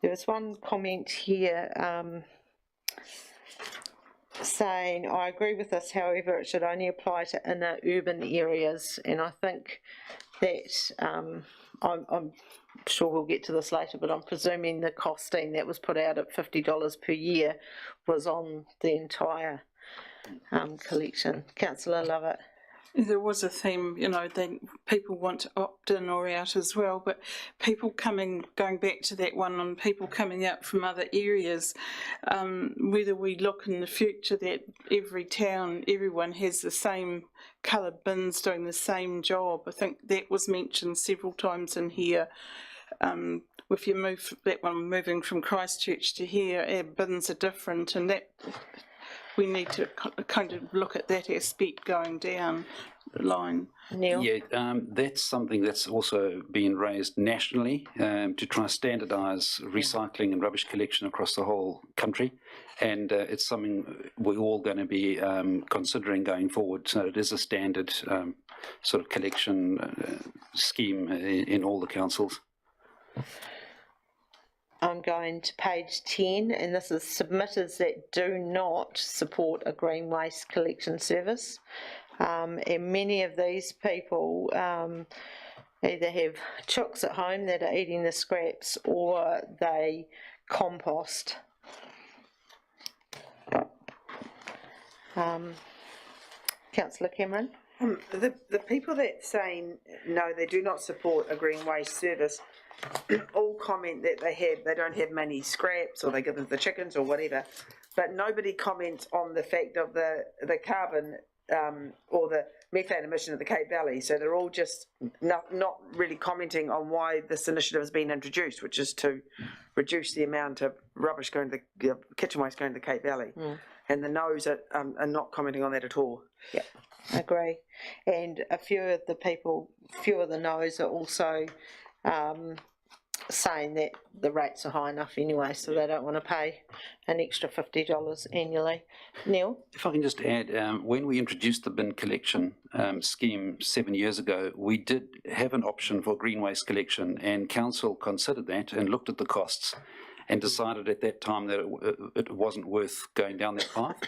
There was one comment here saying, I agree with this, however, it should only apply to inner urban areas. And I think that, I'm sure we'll get to this later, but I'm presuming the costing that was put out at $50 per year was on the entire collection. Councillor Lovett. There was a theme, you know, then people want to opt in or out as well, but people going back to that one on people coming out from other areas, whether we look in the future that every town, everyone has the same coloured bins doing the same job. I think that was mentioned several times in here. If you move that one moving from Christchurch to here, our bins are different, and that we need to kind of look at that aspect going down the line. Neil? Yeah, that's something that's also been raised nationally to try and standardise recycling and rubbish collection across the whole country, and it's something we're all going to be considering going forward. So it is a standard sort of collection scheme in all the councils. I'm going to page 10, and this is submitters that do not support a green waste collection service. And many of these people either have chooks at home that are eating the scraps or they compost. Councillor Cameron? The people that saying no, they do not support a green waste service, all comment that they don't have many scraps, or they give them the chickens or whatever. but nobody comments on the fact of the carbon or the methane emission of the Cape Valley. So they're all just not really commenting on why this initiative has been introduced, which is to reduce the amount of rubbish going to the kitchen waste going to the Cape Valley. And the no's are not commenting on that at all. Yeah, I agree. And a few of the no's are also saying that the rates are high enough anyway, so they don't want to pay an extra $50 annually. Neil? If I can just add, when we introduced the bin collection scheme 7 years ago, we did have an option for green waste collection, and council considered that and looked at the costs and decided at that time that it wasn't worth going down that path.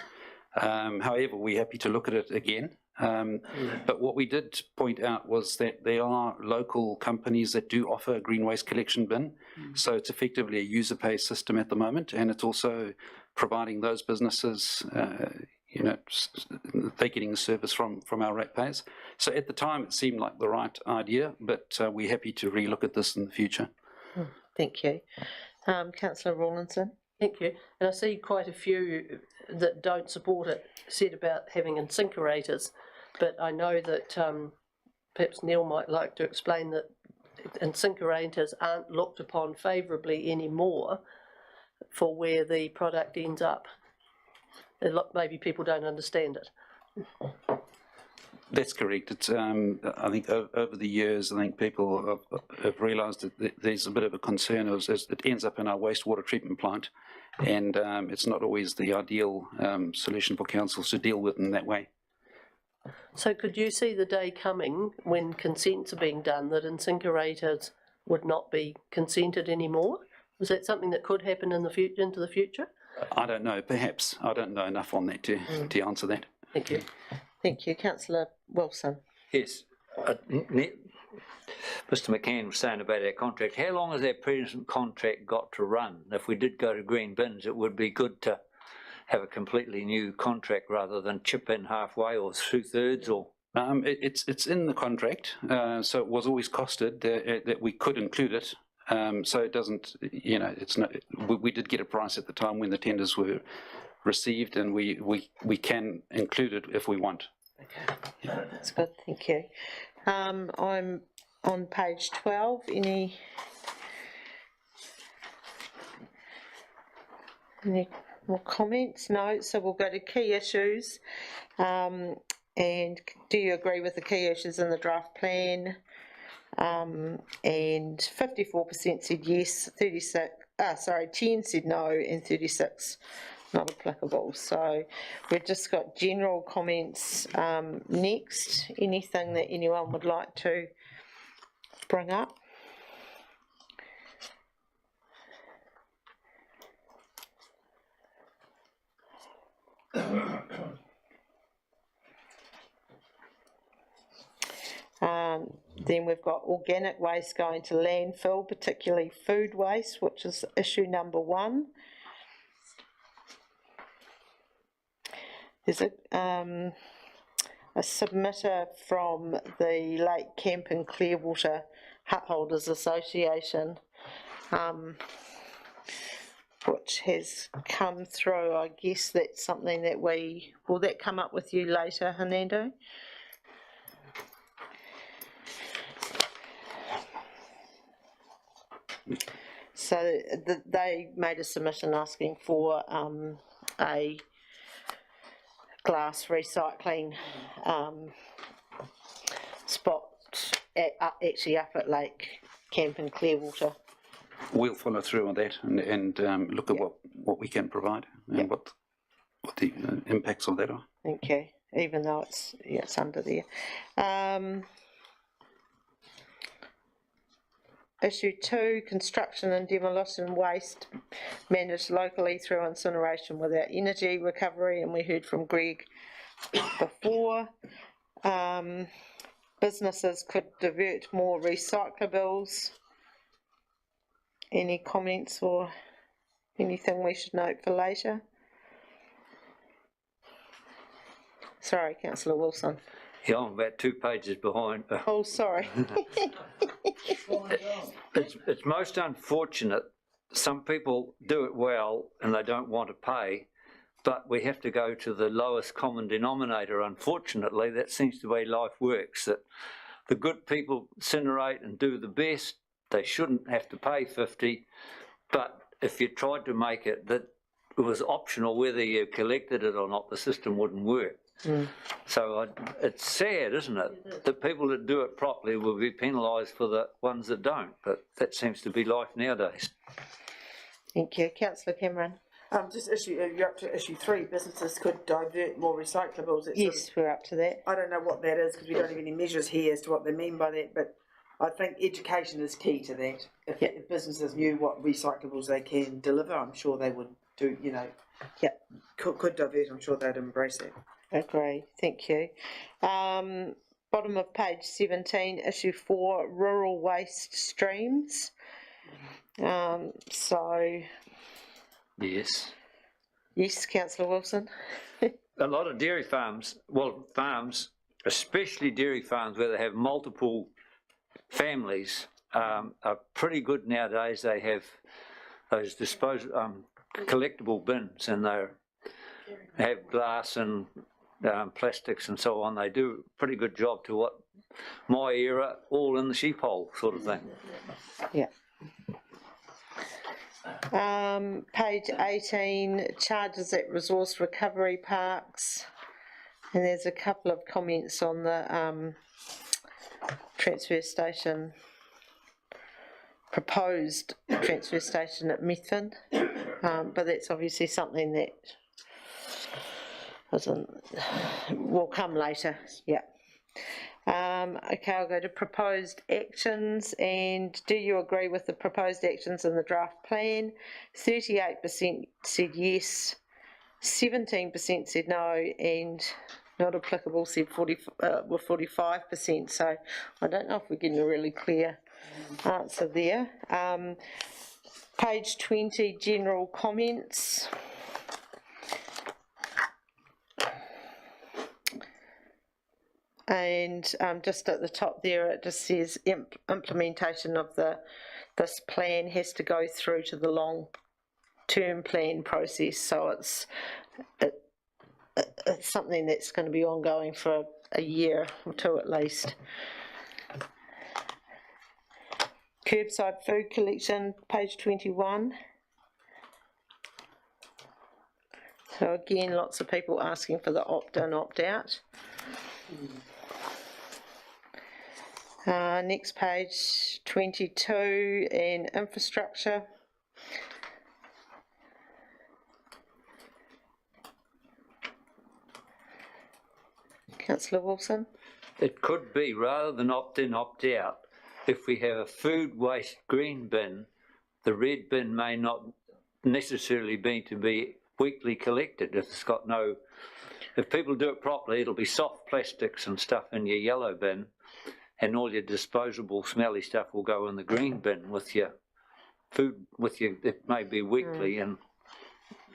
However, we're happy to look at it again. But what we did point out was that there are local companies that do offer a green waste collection bin. So it's effectively a user pay system at the moment, and it's also providing those businesses, they're getting the service from our ratepayers. So at the time it seemed like the right idea, but we're happy to relook at this in the future. Thank you. Councillor Rawlinson? Thank you. And I see quite a few that don't support it said about having incinerators, but I know that perhaps Neil might like to explain that incinerators aren't looked upon favourably anymore for where the product ends up. Maybe people don't understand it. That's correct. It's I think over the years, I think people have realised that there's a bit of a concern as it ends up in our wastewater treatment plant, and it's not always the ideal solution for councils to deal with in that way. So could you see the day coming when consents are being done that incinerators would not be consented anymore? Is that something that could happen in the future, into the future? I don't know. Perhaps. I don't know enough on that to answer that. Thank you. Thank you. Councillor Wilson? Yes. Mr McCann was saying about our contract. How long has our present contract got to run? If we did go to green bins, it would be good to have a completely new contract rather than chip in halfway or 2/3 or... It's in the contract, so it was always costed that we could include it. So it doesn't, it's not. We did get a price at the time when the tenders were received, and we can include it if we want. Okay, that's good. Thank you. I'm on page 12. Any more comments? No. So we'll go to key issues. And do you agree with the key issues in the draft plan? And 54% said yes, 10 said no, and 36 not applicable. So we've just got general comments next. Anything that anyone would like to bring up? Then we've got organic waste going to landfill, particularly food waste, which is issue number 1. There's a submitter from the Lake Camp and Clearwater Hut Holders Association, which has come through. I guess that's something that will that come up with you later, Hernando? So they made a submission asking for a glass recycling spot actually up at Lake Camp and Clearwater. We'll follow through on that and look at what we can provide and what the impacts of that are. Thank you. Even though it's under there. Issue 2, construction and demolition waste managed locally through incineration without energy recovery, and we heard from Greg before. Businesses could divert more recyclables. Any comments or anything we should note for later? Sorry, Councillor Wilson. Yeah, I'm about 2 pages behind. Oh, sorry. It's most unfortunate. Some people do it well and they don't want to pay, but we have to go to the lowest common denominator. Unfortunately, that seems to be the way life works, that the good people incinerate and do the best. They shouldn't have to pay 50, but if you tried to make it that it was optional whether you collected it or not, the system wouldn't work. So it's sad, isn't it, that people that do it properly will be penalised for the ones that don't, but that seems to be life nowadays. Thank you. Councillor Cameron. You're up to issue 3, businesses could divert more recyclables. Yes, we're up to that. I don't know what that is because we don't have any measures here as to what they mean by that, but I think education is key to that. If businesses knew what recyclables they can deliver, I'm sure they would do, could divert, I'm sure they'd embrace it. Agree, thank you. Bottom of page 17, issue 4, rural waste streams. Yes, Councillor Wilson. A lot of dairy farms, especially dairy farms where they have multiple families, are pretty good nowadays. They have those collectible bins, and they have glass and plastics and so on. They do a pretty good job to what my era, all in the sheep hole sort of thing. Yeah. Page 18, charges at resource recovery parks, and there's a couple of comments on the transfer station, proposed transfer station at Methven, but that's obviously something that will come later. Yeah. Okay, I'll go to proposed actions, and do you agree with the proposed actions in the draft plan? 38% said yes, 17% said no, and not applicable said 45%, so I don't know if we're getting a really clear answer there. Page 20, general comments. And just at the top there it just says implementation of this plan has to go through to the long-term plan process, so it's something that's going to be ongoing for a year or two at least. Curbside food collection, page 21. So again, lots of people asking for the opt-in, opt-out. Next page 22, and infrastructure. Councillor Wilson. It could be, rather than opt-in, opt-out, if we have a food waste green bin, the red bin may not necessarily be to be weekly collected if it's got no. If people do it properly, it'll be soft plastics and stuff in your yellow bin, and all your disposable smelly stuff will go in the green bin with your food, it may be weekly and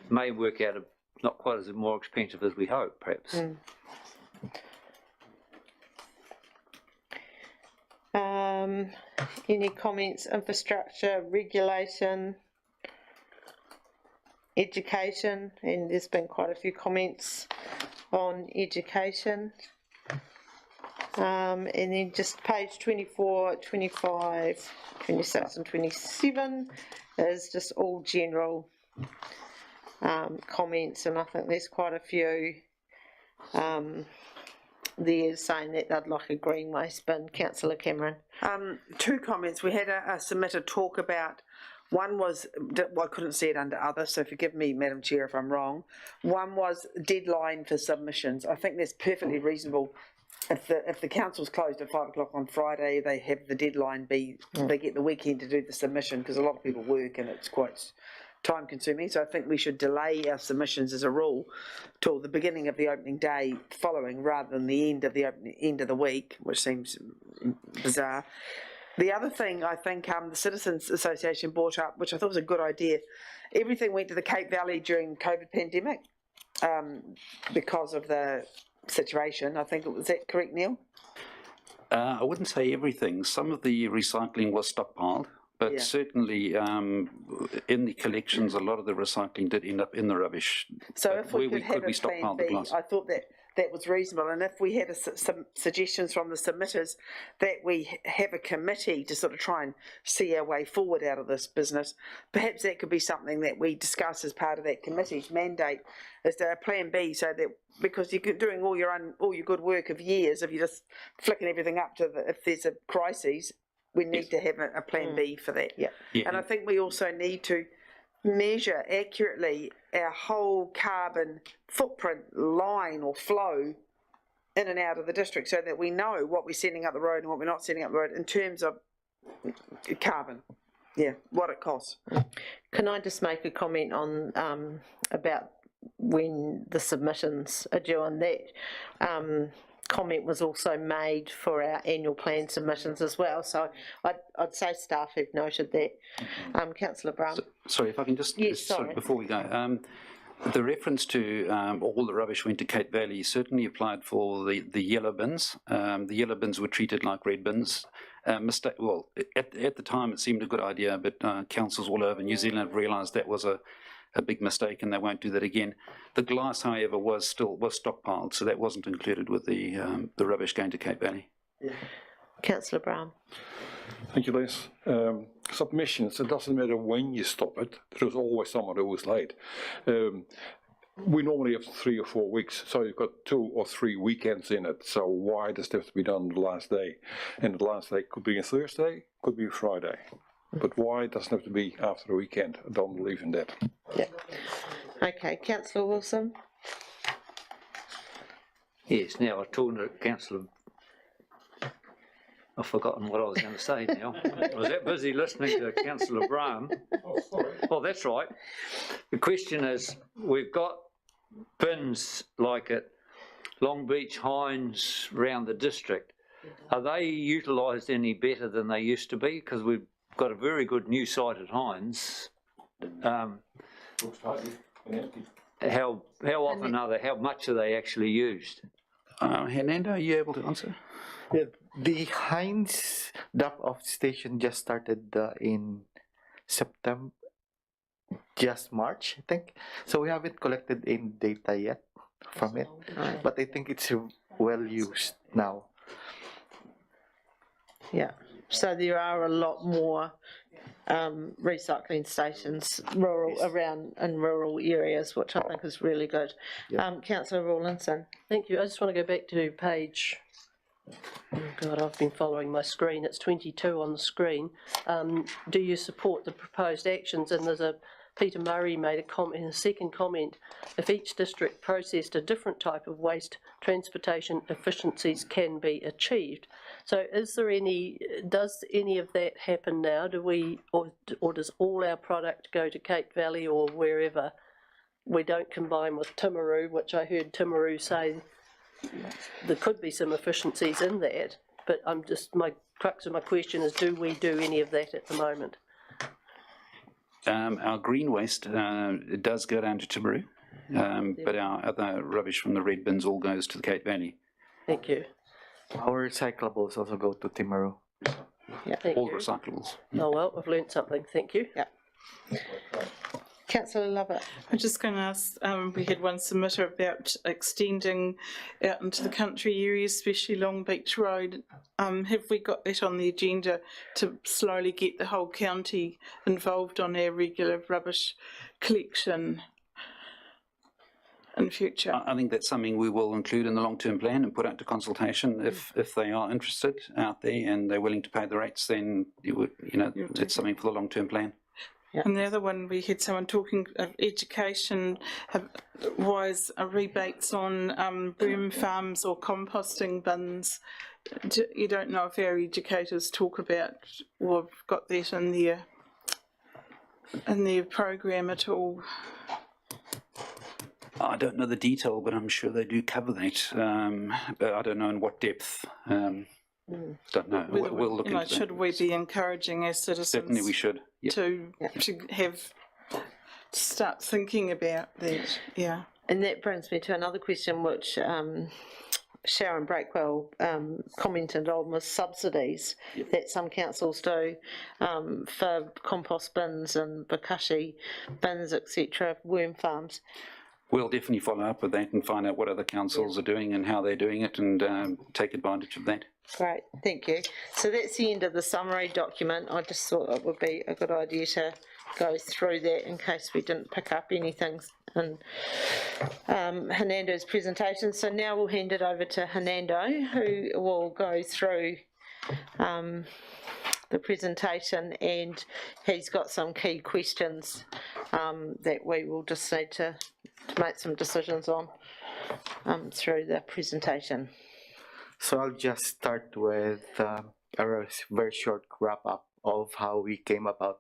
may work out not quite as more expensive as we hope, perhaps. Any comments? Infrastructure, regulation, education, and there's been quite a few comments on education. And then just page 24, 25, 26 and 27 is just all general comments, and I think there's quite a few there saying that they'd like a green waste bin. Councillor Cameron. 2 comments. We had a submitted talk about, one was, well, I couldn't see it under other, so forgive me, Madam Chair, if I'm wrong. One was deadline for submissions. I think that's perfectly reasonable. If the council's closed at 5 o'clock on Friday, they have the deadline they get the weekend to do the submission, because a lot of people work and it's quite time consuming. So I think we should delay our submissions as a rule till the beginning of the opening day following, rather than the end of the week, which seems bizarre. The other thing I think the Citizens Association brought up, which I thought was a good idea, everything went to the Cape Valley during COVID pandemic because of the situation. I think was that correct, Neil? I wouldn't say everything. Some of the recycling was stockpiled But Yeah. certainly, in the collections, a lot of the recycling did end up in the rubbish. So But if we where could have a plan stockpile the B, glass? I thought that was reasonable, and if we had some suggestions from the submitters, that we have a committee to sort of try and see our way forward out of this business, perhaps that could be something that we discuss as part of that committee's mandate, is to a plan B, so that, because you're doing all your good work of years, if you're just flicking everything up to if there's a crisis, we need to have a plan B for that. Yeah. And I think we also need to measure accurately our whole carbon footprint line or flow in and out of the district, so that we know what we're sending up the road and what we're not sending up the road in terms of carbon. Yeah, what it costs. Can I just make a comment on about when the submissions are due, and that comment was also made for our annual plan submissions as well, so I'd say staff have noted that. Councillor Brown. Sorry, if I can just, Yes, sorry, sorry. before we go, the reference to all the rubbish went to Cape Valley certainly applied for the yellow bins. The yellow bins were treated like red bins. Well, at the time it seemed a good idea, but councils all over New Zealand realised that was a big mistake, and they won't do that again. The glass, however, was stockpiled, so that wasn't included with the rubbish going to Cape Valley. Yeah. Councillor Brown. Thank you, Les. Submissions, it doesn't matter when you stop it, there's always someone who is late. We normally have 3 or 4 weeks, so you've got 2 or 3 weekends in it, so why does it have to be done the last day? And the last day could be a Thursday, could be a Friday. But why doesn't it have to be after the weekend? I don't believe in that. Yeah. Okay, Councillor Wilson. Yes, now I've talked to Councillor. I've forgotten what I was going to say now. I was that busy listening to Councillor Brown. Oh, that's right. The question is, we've got bins like at Long Beach, Hines, round the district. Are they utilised any better than they used to be? Because we've got a very good new site at Hines. How often are they? How much are they actually used? Hernando, are you able to answer? Yeah, the Hines drop-off station just started in September, just March, I think. So we haven't collected any data yet from it, but I think it's well used now. Yeah, so there are a lot more recycling stations around in rural areas, which I think is really good. Yeah. Councillor Rawlinson. Thank you. I just want to go back to page, oh God, I've been following my screen, it's 22 on the screen. Do you support the proposed actions? And there's Peter Murray made a comment, a second comment, if each district processed a different type of waste, transportation efficiencies can be achieved. So is there does any of that happen now? Do we, or does all our product go to Cape Valley or wherever? We don't combine with Timaru, which I heard Timaru say there could be some efficiencies in that, but my crux of my question is, do we do any of that at the moment? Our green waste it does go down to Timaru, but our other rubbish from the red bins all goes to the Cape Valley. Thank you. Our recyclables also go to Timaru. Yeah, all recyclables. Oh well, I've learnt something. Thank you. Yeah. Councillor Lovett. I'm just going to ask, we had one submitter about extending out into the country areas, especially Long Beach Road. Have we got that on the agenda to slowly get the whole county involved on our regular rubbish collection in future? I think that's something we will include in the long-term plan and put out to consultation. If they are interested out there and they're willing to pay the rates, then it's something for the long-term plan. Yeah. And the other one, we had someone talking of education, wise rebates on boom farms or composting bins. You don't know if our educators talk about or have got that in their program at all. I don't know the detail, but I'm sure they do cover that. But I don't know in what depth. Don't know. We'll look into that. Should we be encouraging our citizens? Certainly we should. Yep. To start thinking about that. Yeah. And that brings me to another question, which Sharon Breakwell commented on was subsidies that some councils do for compost bins and bokashi bins, etc., worm farms. We'll definitely follow up with that and find out what other councils are doing and how they're doing it, and take advantage of that. Great, thank you. So that's the end of the summary document. I just thought it would be a good idea to go through that in case we didn't pick up anything in Hernando's presentation. So now we'll hand it over to Hernando, who will go through the presentation, and he's got some key questions that we will just need to make some decisions on through the presentation. So I'll just start with a very short wrap up of how we came about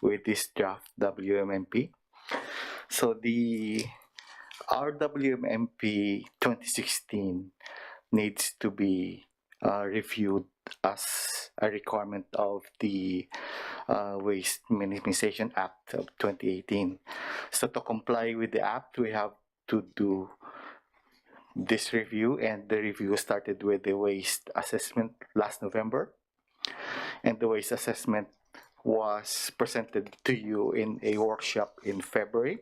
with this draft WMMP. So our WMMP 2016 needs to be reviewed as a requirement of the Waste Minimisation Act of 2018. So to comply with the act, we have to do this review, and the review started with the waste assessment last November, and the waste assessment was presented to you in a workshop in February,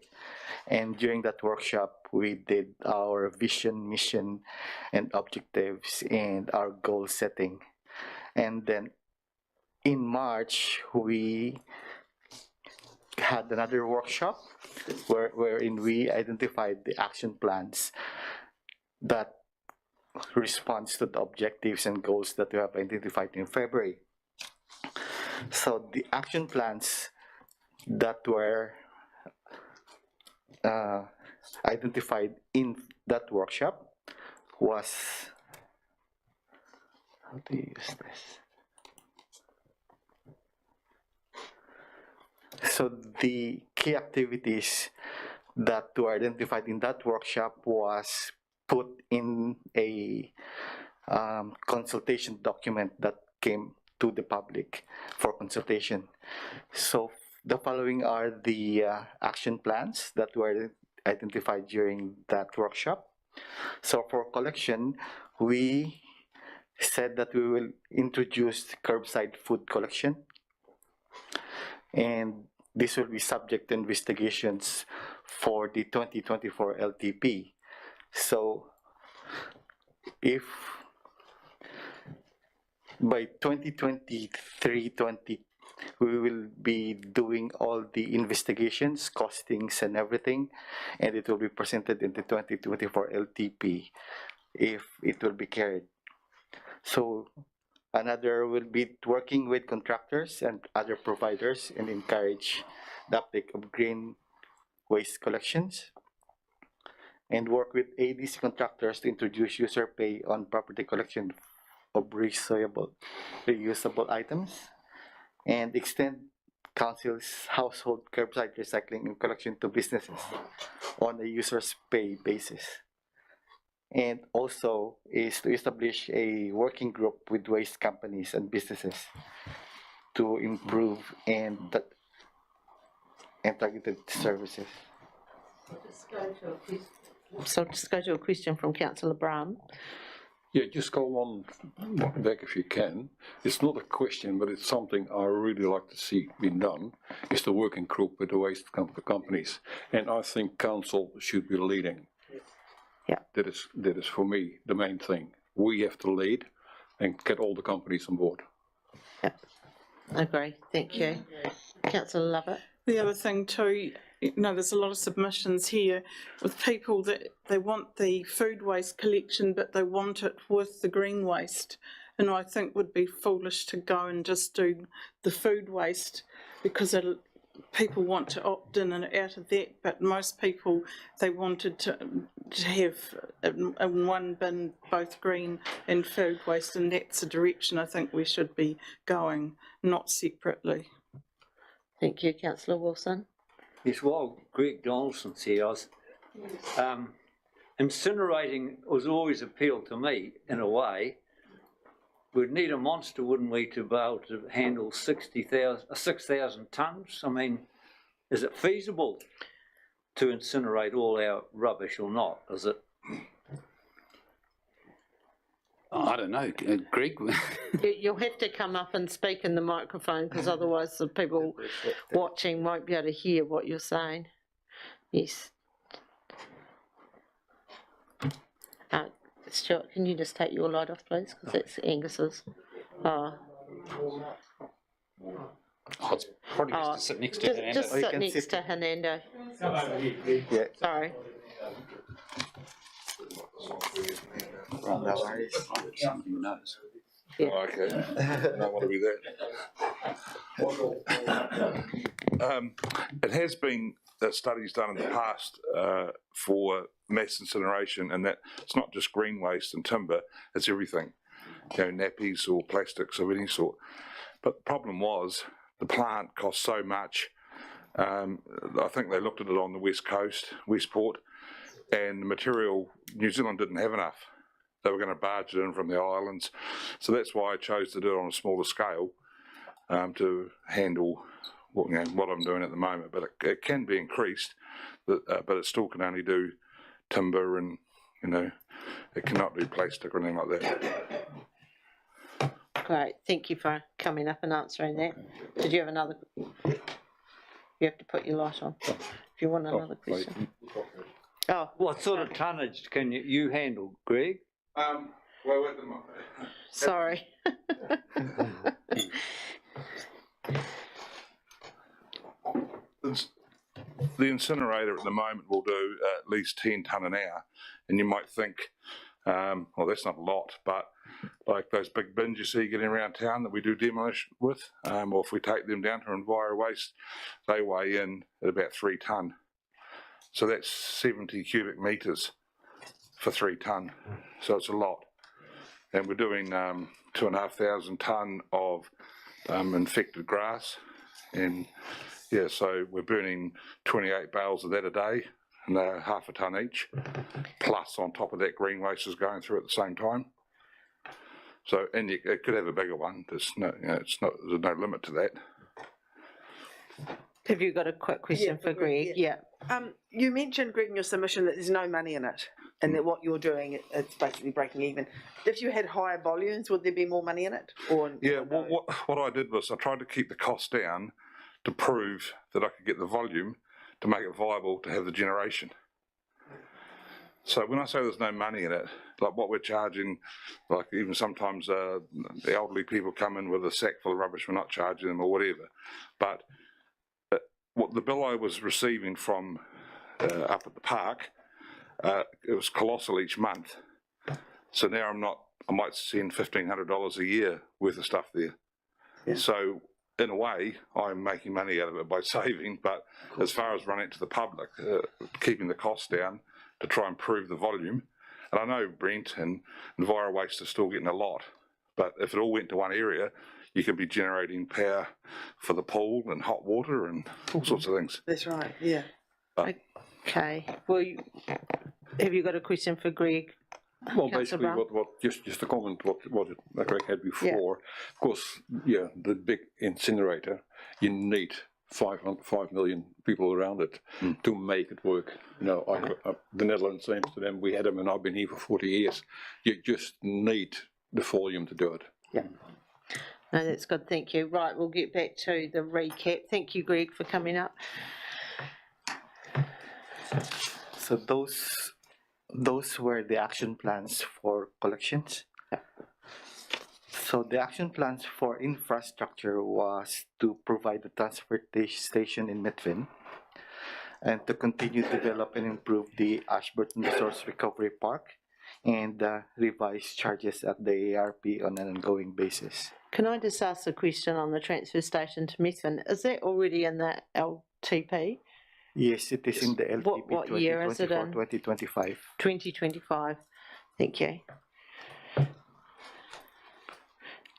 and during that workshop we did our vision, mission, and objectives and our goal setting. And then in March we had another workshop wherein we identified the action plans that responds to the objectives and goals that we have identified in February. So the action plans that were identified in that workshop was, how to use this? So the key activities that were identified in that workshop was put in a consultation document that came to the public for consultation. So the following are the action plans that were identified during that workshop. So for collection, we said that we will introduce curbside food collection, and this will be subject to investigations for the 2024 LTP. So if by 2023-20 we will be doing all the investigations, costings and everything, and it will be presented in the 2024 LTP if it will be carried. So another will be working with contractors and other providers and encourage the uptake of green waste collections, and work with ADC contractors to introduce user pay on property collection of reusable items, and extend council's household curbside recycling and collection to businesses on a user's pay basis. And also is to establish a working group with waste companies and businesses to improve and targeted services. So just go to a question from Councillor Brown. Yeah, just go on back if you can. It's not a question, but it's something I really like to see being done. It's the working group with the waste companies, and I think council should be leading. Yeah, that is for me the main thing. We have to lead and get all the companies on board. Yeah, I agree. Thank you, Councillor Lovett. The other thing too, you know, there's a lot of submissions here with people that they want the food waste collection, but they want it with the green waste. And I think would be foolish to go and just do the food waste, because people want to opt in and out of that. But most people, they wanted to have in one bin both green and food waste, and that's the direction I think we should be going, not separately. Thank you, Councillor Wilson. Yes, while Greg Donaldson's here, incinerating was always appealed to me in a way. We'd need a monster, wouldn't we, to be able to handle 6,000 tonnes? I mean, is it feasible to incinerate all our rubbish or not? Is it? I don't know, Greg. You'll have to come up and speak in the microphone because otherwise the people watching won't be able to hear what you're saying. Yes. Stuart, can you just take your light off, please? Because that's Angus's. Oh, it's probably just to sit next to Hernando. Just sit next to Hernando. Yeah. Sorry. Something knows. Yeah. Oh, okay. I don't want to be that. It has been studies done in the past for mass incineration, and that it's not just green waste and timber, it's everything. You know, nappies or plastics of any sort. But the problem was the plant cost so much. I think they looked at it on the west coast, Westport, and the material, New Zealand didn't have enough. They were going to barge it in from the islands. So that's why I chose to do it on a smaller scale to handle what I'm doing at the moment. But it can be increased, but it still can only do timber and, it cannot do plastic or anything like that. Great. Thank you for coming up and answering that. Did you have another? You have to put your light on if you want another question. Oh. What sort of tonnage can you handle, Greg? Sorry. The incinerator at the moment will do at least 10 tonne an hour, and you might think, well, that's not a lot, but like those big bins you see getting around town that we do demolish with, or if we take them down to Enviro Waste, they weigh in at about 3 tonne. So that's 70 cubic metres for 3 tonne, so it's a lot. And we're doing 2,500 tonne of infected grass, and yeah, so we're burning 28 bales of that a day, and they're half a tonne each, plus on top of that green waste is going through at the same time. So, and it could have a bigger one. There's no limit to that. Have you got a quick question for Greg? Yeah. You mentioned, Greg, in your submission that there's no money in it, and that what you're doing, it's basically breaking even. If you had higher volumes, would there be more money in it? Or well, what I did was I tried to keep the cost down to prove that I could get the volume to make it viable to have the generation. So when I say there's no money in it, like what we're charging, like even sometimes the elderly people come in with a sack full of rubbish, we're not charging them or whatever. But what the bill I was receiving from up at the park, it was colossal each month. So now I might send $1,500 a year worth of stuff there. Yeah. So in a way, I'm making money out of it by saving, but as far as running it to the public, keeping the costs down to try and improve the volume, and I know Brent and Enviro Waste are still getting a lot, but if it all went to one area, you could be generating power for the pool and hot water and all sorts of things. That's right, yeah. Okay. Well, have you got a question for Greg? Well, basically, just to comment what Greg had before. Yeah. Of course, yeah, the big incinerator, you need 5 million people around it to make it work. The Netherlands, Amsterdam, we had them, and I've been here for 40 years. You just need the volume to do it. Yeah. No, that's good. Thank you. Right, we'll get back to the recap. Thank you, Greg, for coming up. So those were the action plans for collections. So the action plans for infrastructure was to provide a transportation station in Methven, and to continue to develop and improve the Ashburton Resource Recovery Park, and revise charges at the ARP on an ongoing basis. Can I just ask a question on the transfer station to Methven? Is that already in the LTP? Yes, it is in the LTP. What year is it in? 2025. 2025. Thank you.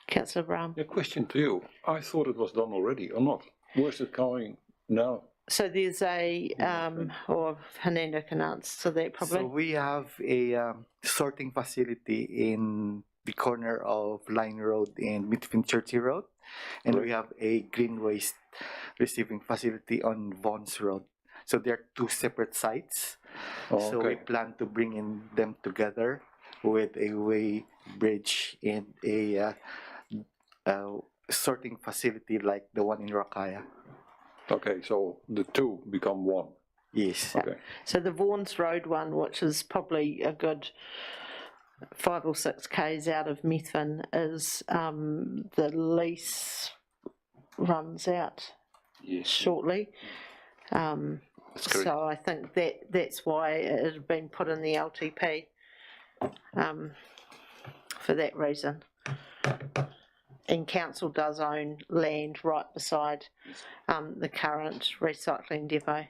Councillor Brown. A question to you. I thought it was done already, or not? Where's it going now? So there's or Hernando can answer that probably. So we have a sorting facility in the corner of Line Road and Methven Churchy Road, and we have a green waste receiving facility on Vaughan's Road. So they're two separate sites. So we plan to bring in them together with a way bridge and a sorting facility like the one in Rakaya. Okay, so the two become one. Yes. Okay. So the Vaughan's Road one, which is probably a good 5 or 6 k's out of Methven, is the lease runs out shortly. So I think that's why it had been put in the LTP for that reason. And council does own land right beside the current recycling depot.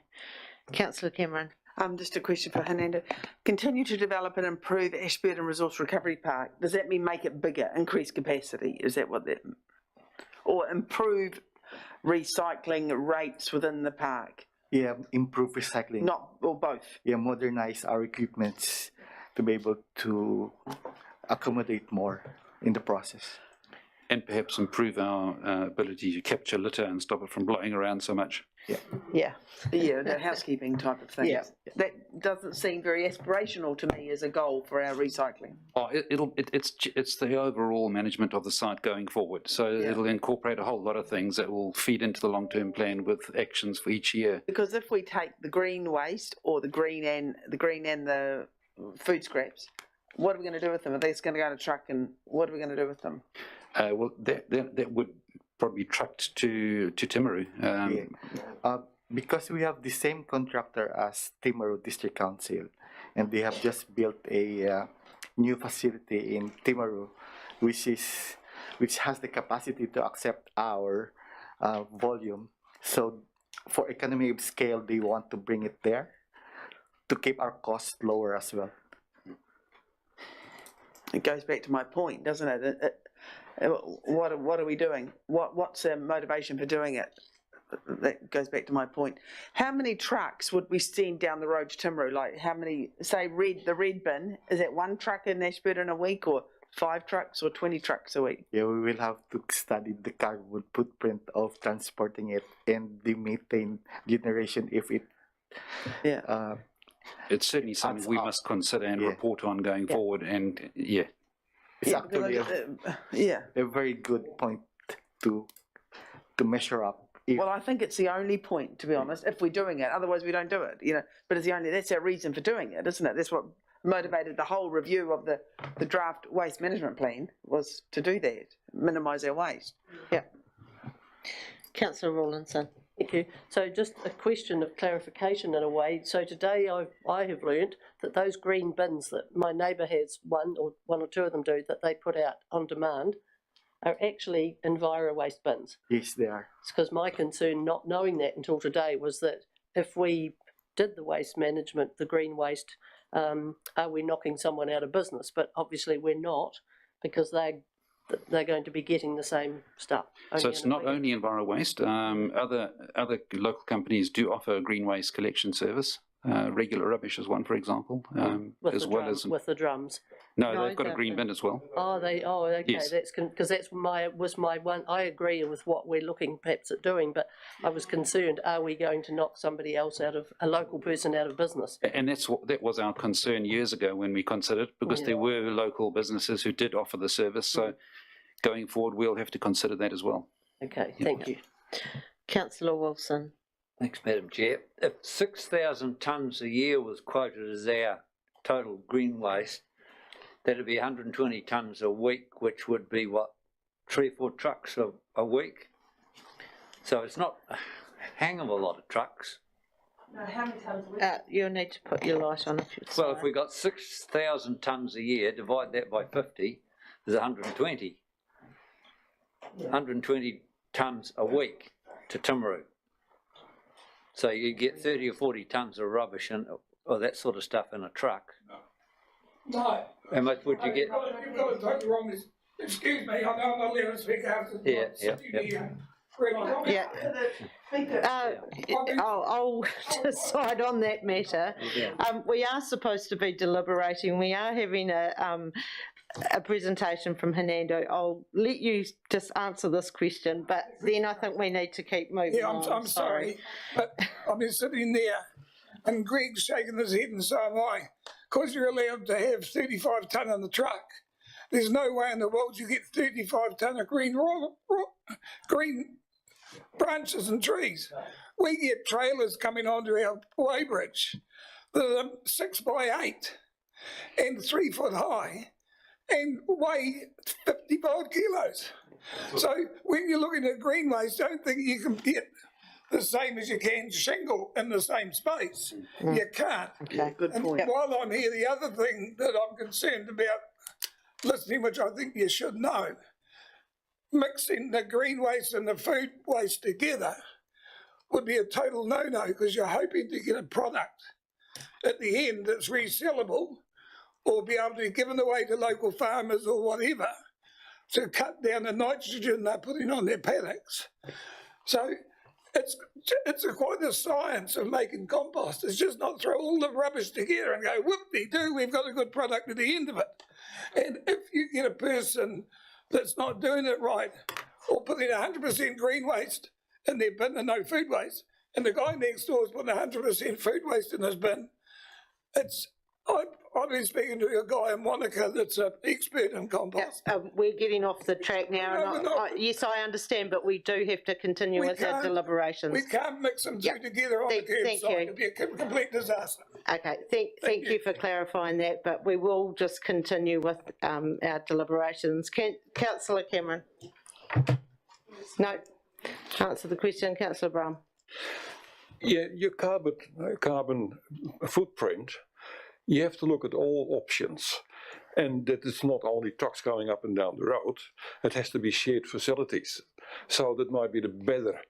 Councillor Cameron. Just a question for Hernando. Continue to develop and improve Ashburton Resource Recovery Park. Does that mean make it bigger, increase capacity? Is that what that, or improve recycling rates within the park? Yeah, improve recycling. Not, or both? Yeah, modernize our equipments to be able to accommodate more in the process. And perhaps improve our ability to capture litter and stop it from blowing around so much. Yeah, the housekeeping type of thing. Yeah. That doesn't seem very aspirational to me as a goal for our recycling. Oh, it's the overall management of the site going forward. So it'll incorporate a whole lot of things that will feed into the long-term plan with actions for each year. Because if we take the green waste or the green and the food scraps, what are we going to do with them? Are they just going to go in a truck, and what are we going to do with them? Well, that would probably be trucked to Timaru. Because we have the same contractor as Timaru District Council, and they have just built a new facility in Timaru, which has the capacity to accept our volume. So for economy of scale, they want to bring it there to keep our costs lower as well. It goes back to my point, doesn't it? What are we doing? What's the motivation for doing it? That goes back to my point. How many trucks would we send down the road to Timaru? Like how many, say the red bin, is that 1 truck in Ashburton a week, or 5 trucks, or 20 trucks a week? Yeah, we will have to study the carbon footprint of transporting it and the methane generation if it... Yeah. It's certainly something we must consider and report on going forward, and it's actually a very good point to measure up. Well, I think it's the only point, to be honest, if we're doing it. Otherwise, we don't do it, you know. But it's that's our reason for doing it, isn't it? That's what motivated the whole review of the draft waste management plan, was to do that, minimise our waste. Yeah. Councillor Rawlinson. Thank you. So just a question of clarification in a way. So today I have learned that those green bins that my neighbour has, one or two of them do, that they put out on demand, are actually Enviro waste bins. Yes, they are. It's because my concern, not knowing that until today, was that if we did the waste management, the green waste, are we knocking someone out of business? But obviously we're not, because they're going to be getting the same stuff. So it's not only Enviro Waste. Other local companies do offer a green waste collection service. Regular Rubbish is one, for example, as well as with the drums. No, they've got a green bin as well. Oh, okay. Yes. That's because that's my one. I agree with what we're looking perhaps at doing, but I was concerned: are we going to knock somebody else a local person out of business? And that was our concern years ago when we considered, because there were local businesses who did offer the service. So going forward, we'll have to consider that as well. Okay, thank you. Councillor Wilson. Thanks, Madam Chair. If 6,000 tonnes a year was quoted as our total green waste, that'd be 120 tonnes a week, which would be, 3 or 4 trucks a week? So it's not a hang of a lot of trucks. No, how many tonnes a week? You'll need to put your light on if you're Well, if we got 6,000 tonnes a year, divide that by 50, there's 120. 120 tonnes a week to Timaru. So you get 30 or 40 tonnes of rubbish or that sort of stuff in a truck. No. How much would you get? You've got it totally wrong. Excuse me, I know I'm not allowed to speak after. I'll decide on that matter. We are supposed to be deliberating. We are having a presentation from Hernando. I'll let you just answer this question, but then I think we need to keep moving on. I'm sorry, but I've been sitting there and Greg's shaking his head and so am I. because you're allowed to have 35 tonne in the truck, there's no way in the world you get 35 tonne of green branches and trees. We get trailers coming onto our weighbridge that are 6 by 8 and 3 foot high and weigh 55 kilos. So when you're looking at green waste, don't think you can get the same as you can shingle in the same space. You can't. Okay, good And point. while I'm here, the other thing that I'm concerned about listening, which I think you should know, mixing the green waste and the food waste together would be a total no-no, because you're hoping to get a product at the end that's resellable or be able to be given away to local farmers or whatever to cut down the nitrogen they're putting on their paddocks. So it's quite a science of making compost. It's just not throw all the rubbish together and go, whoop-de-doo, we've got a good product at the end of it. And if you get a person that's not doing it right, or putting 100% green waste in their bin and no food waste, and the guy next door is putting 100% food waste in his bin, I've been speaking to a guy in Wanaka that's an expert in compost. We're getting off the track now. No, and we're not. yes, I understand, but we do have to continue with our deliberations. We can't mix them two together on the Thank curbside. you. It'd be a complete disaster. Okay, thank you for clarifying that, but we will just continue with our deliberations. Councillor Cameron? No. Answer the question, Councillor Brown. Yeah, your carbon footprint, you have to look at all options. And that it's not only trucks going up and down the road, it has to be shared facilities. So that might be the better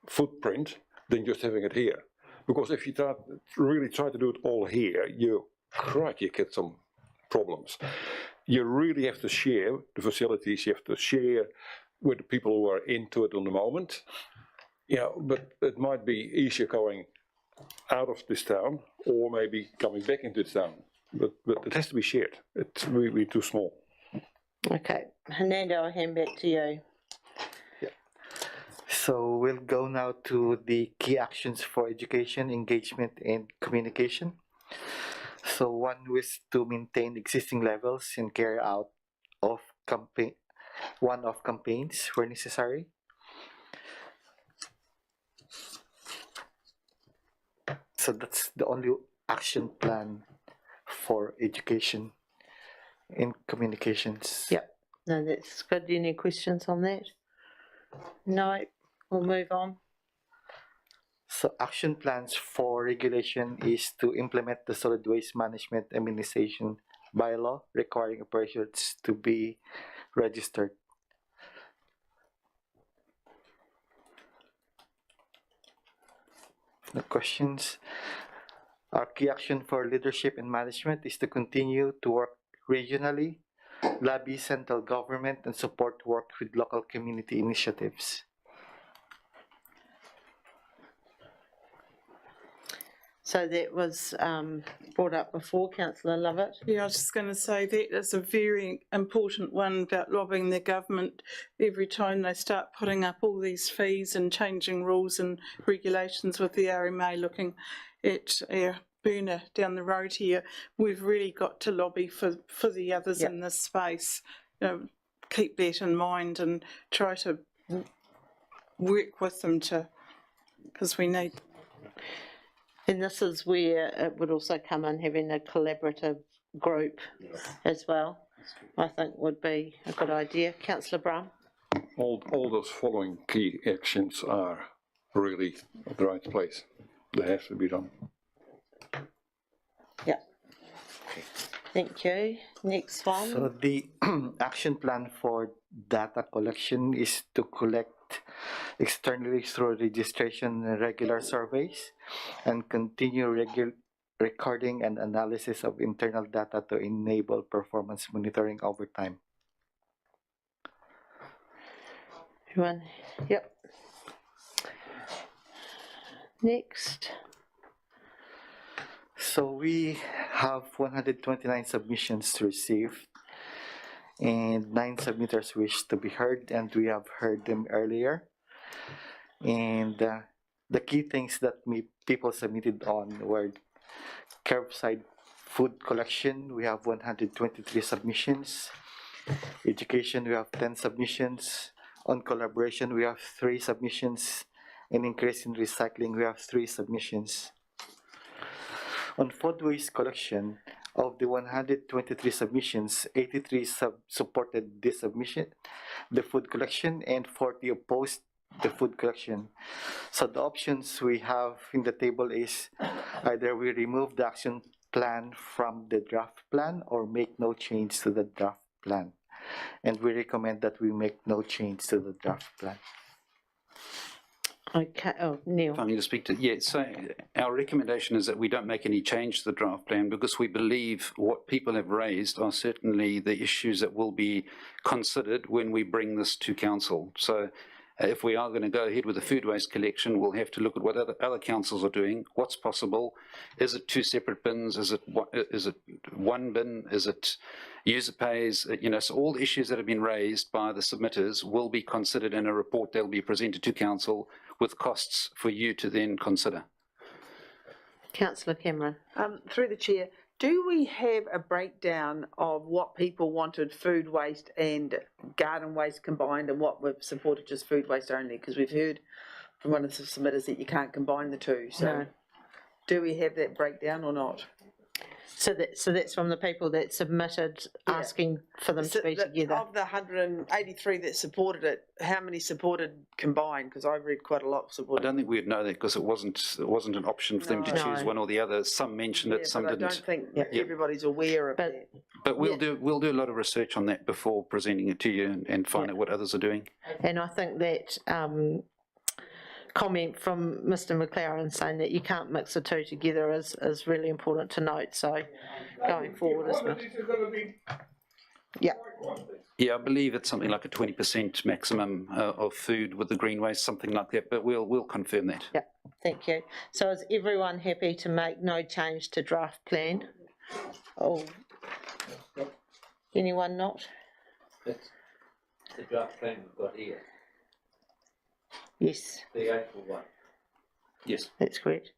footprint than just having it here. Because if you really try to do it all here, you get some problems. You really have to share the facilities, you have to share with the people who are into it on the moment. Yeah, but it might be easier going out of this town or maybe coming back into this town. But it has to be shared. It's really too small. Okay, Hernando, I'll hand back to you. So we'll go now to the key actions for education, engagement, and communication. So one was to maintain existing levels and carry out one-off campaigns where necessary. So that's the only action plan for education and communications. Yep, no, that's good. Any questions on that? No, we'll move on. So action plans for regulation is to implement the solid waste management and minimisation bylaw requiring operations to be registered. No questions. Our key action for leadership and management is to continue to work regionally, lobby central government, and support work with local community initiatives. So that was brought up before, Councillor Lovett. Yeah, I was just going to say that is a very important one about lobbying the government every time they start putting up all these fees and changing rules and regulations with the RMA looking at our burner down the road here. We've really got to lobby for the others in this space. You know, keep that in mind and try to work with them because we need. And this is where it would also come in having a collaborative group as well, I think would be a good idea. Councillor Brown? All those following key actions are really at the right place. They have to be done. Yeah. Thank you. Next one. So the action plan for data collection is to collect externally through registration and regular surveys, and continue recording and analysis of internal data to enable performance monitoring over time. Everyone? Yep. Next. So we have 129 submissions received, and 9 submitters wish to be heard, and we have heard them earlier. And the key things that people submitted on were curbside Food collection, we have 123 submissions. Education, we have 10 submissions. On collaboration, we have 3 submissions. And increase in recycling, we have 3 submissions. On food waste collection, of the 123 submissions, 83 supported this submission, the food collection, and 40 opposed the food collection. So the options we have in the table is either we remove the action plan from the draft plan or make no change to the draft plan. And we recommend that we make no change to the draft plan. Okay, oh, Neil. If I need to speak to, yeah, so our recommendation is that we don't make any change to the draft plan because we believe what people have raised are certainly the issues that will be considered when we bring this to council. So if we are going to go ahead with the food waste collection, we'll have to look at what other councils are doing, what's possible. Is it 2 separate bins? Is it one bin? Is it user pays? You know, so all the issues that have been raised by the submitters will be considered in a report that will be presented to council with costs for you to then consider. Councillor Cameron. Through the chair, do we have a breakdown of what people wanted food waste and garden waste combined and what we've supported just food waste only? Because we've heard from one of the submitters that you can't combine the two. So No. Do we have that breakdown or not? So that's from the people that submitted asking for them to be together. Of the 183 that supported it, how many supported combined? Because I read quite a lot supported. I don't think we'd know that because it wasn't an option for them to choose one or the other. Some mentioned it, some but didn't. I don't think everybody's aware of that. But we'll do a lot of research on that before presenting it to you and find out what others are doing. And I think that comment from Mr Mclaren saying that you can't mix the two together is really important to note. So going forward as well. Yeah. Yeah, I believe it's something like a 20% maximum of food with the green waste, something like that. But we'll confirm that. Yeah, thank you. So is everyone happy to make no change to draft plan? Oh, anyone not? That's the draft plan we've got here. Yes. The April one. Yes. That's correct.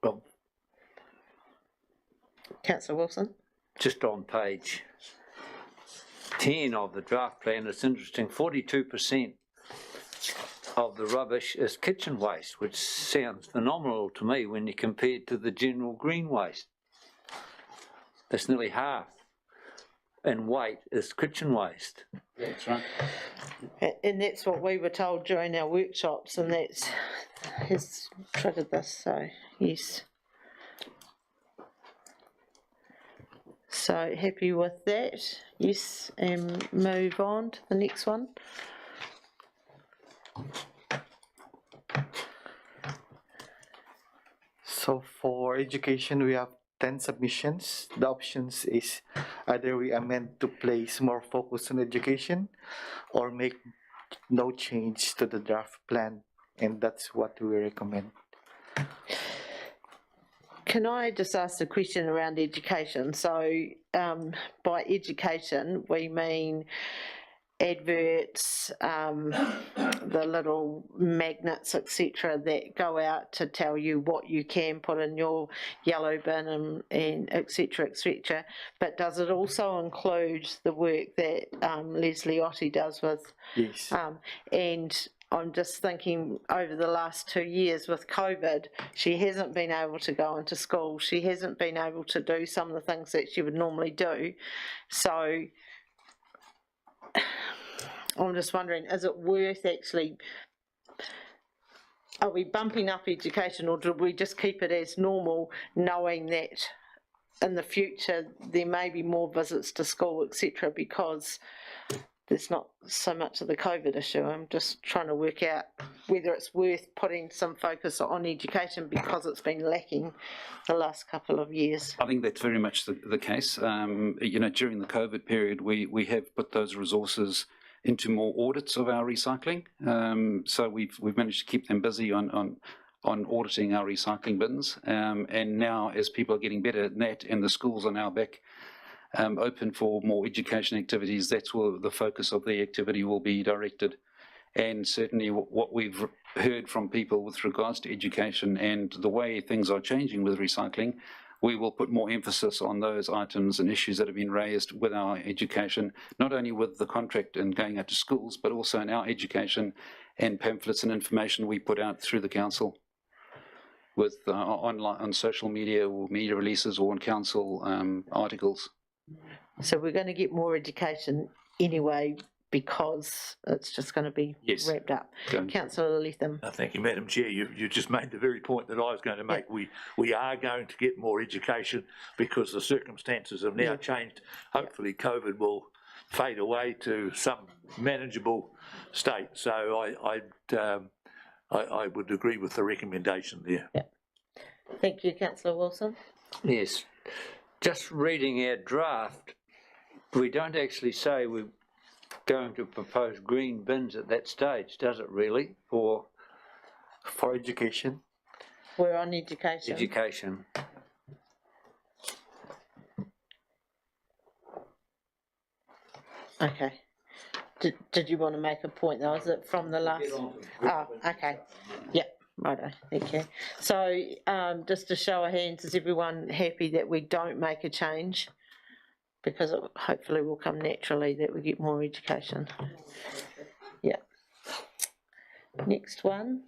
Well, Councillor Wilson. just on page 10 of the draft plan, it's interesting, 42% of the rubbish is kitchen waste, which sounds phenomenal to me when you compare it to the general green waste. That's nearly half in weight is kitchen waste. That's right. And that's what we were told during our workshops, and that's has triggered this, so yes. So happy with that, yes, and move on to the next one. So for education, we have 10 submissions. The options is either we amend to place more focus on education or make no change to the draft plan, and that's what we recommend. Can I just ask a question around education? So by education, we mean adverts, the little magnets, etc., that go out to tell you what you can put in your yellow bin and etc., etc. But does it also include the work that Leslie Otti does with? Yes. And I'm just thinking over the last 2 years with COVID, she hasn't been able to go into school. She hasn't been able to do some of the things that she would normally do. So I'm just wondering, is it worth actually, are we bumping up education, or do we just keep it as normal, knowing that in the future there may be more visits to school, etc., because there's not so much of the COVID issue? I'm just trying to work out whether it's worth putting some focus on education because it's been lacking the last couple of years. I think that's very much the case. You know, during the COVID period, we have put those resources into more audits of our recycling. So we've managed to keep them busy on auditing our recycling bins. And now, as people are getting better at that, and the schools are now back open for more education activities, that's where the focus of the activity will be directed. And certainly what we've heard from people with regards to education and the way things are changing with recycling, we will put more emphasis on those items and issues that have been raised with our education, not only with the contract and going out to schools, but also in our education and pamphlets and information we put out through the council with online, on social media or media releases or on council articles. So we're going to get more education anyway because it's just going to be wrapped up. Councillor Latham. Thank you, Madam Chair. You just made the very point that I was going to make. We are going to get more education because the circumstances have now changed. Hopefully COVID will fade away to some manageable state. So I would agree with the recommendation there. Yeah. Thank you, Councillor Wilson. Yes, just reading our draft, we don't actually say we're going to propose green bins at that stage, does it really? For education? We're on education. Education. Okay. Did you want to make a point though? Is it from the last? Oh, okay. Yeah, righto, thank you. So just a show of hands, is everyone happy that we don't make a change? Because it hopefully will come naturally that we get more education. Yeah. Next one.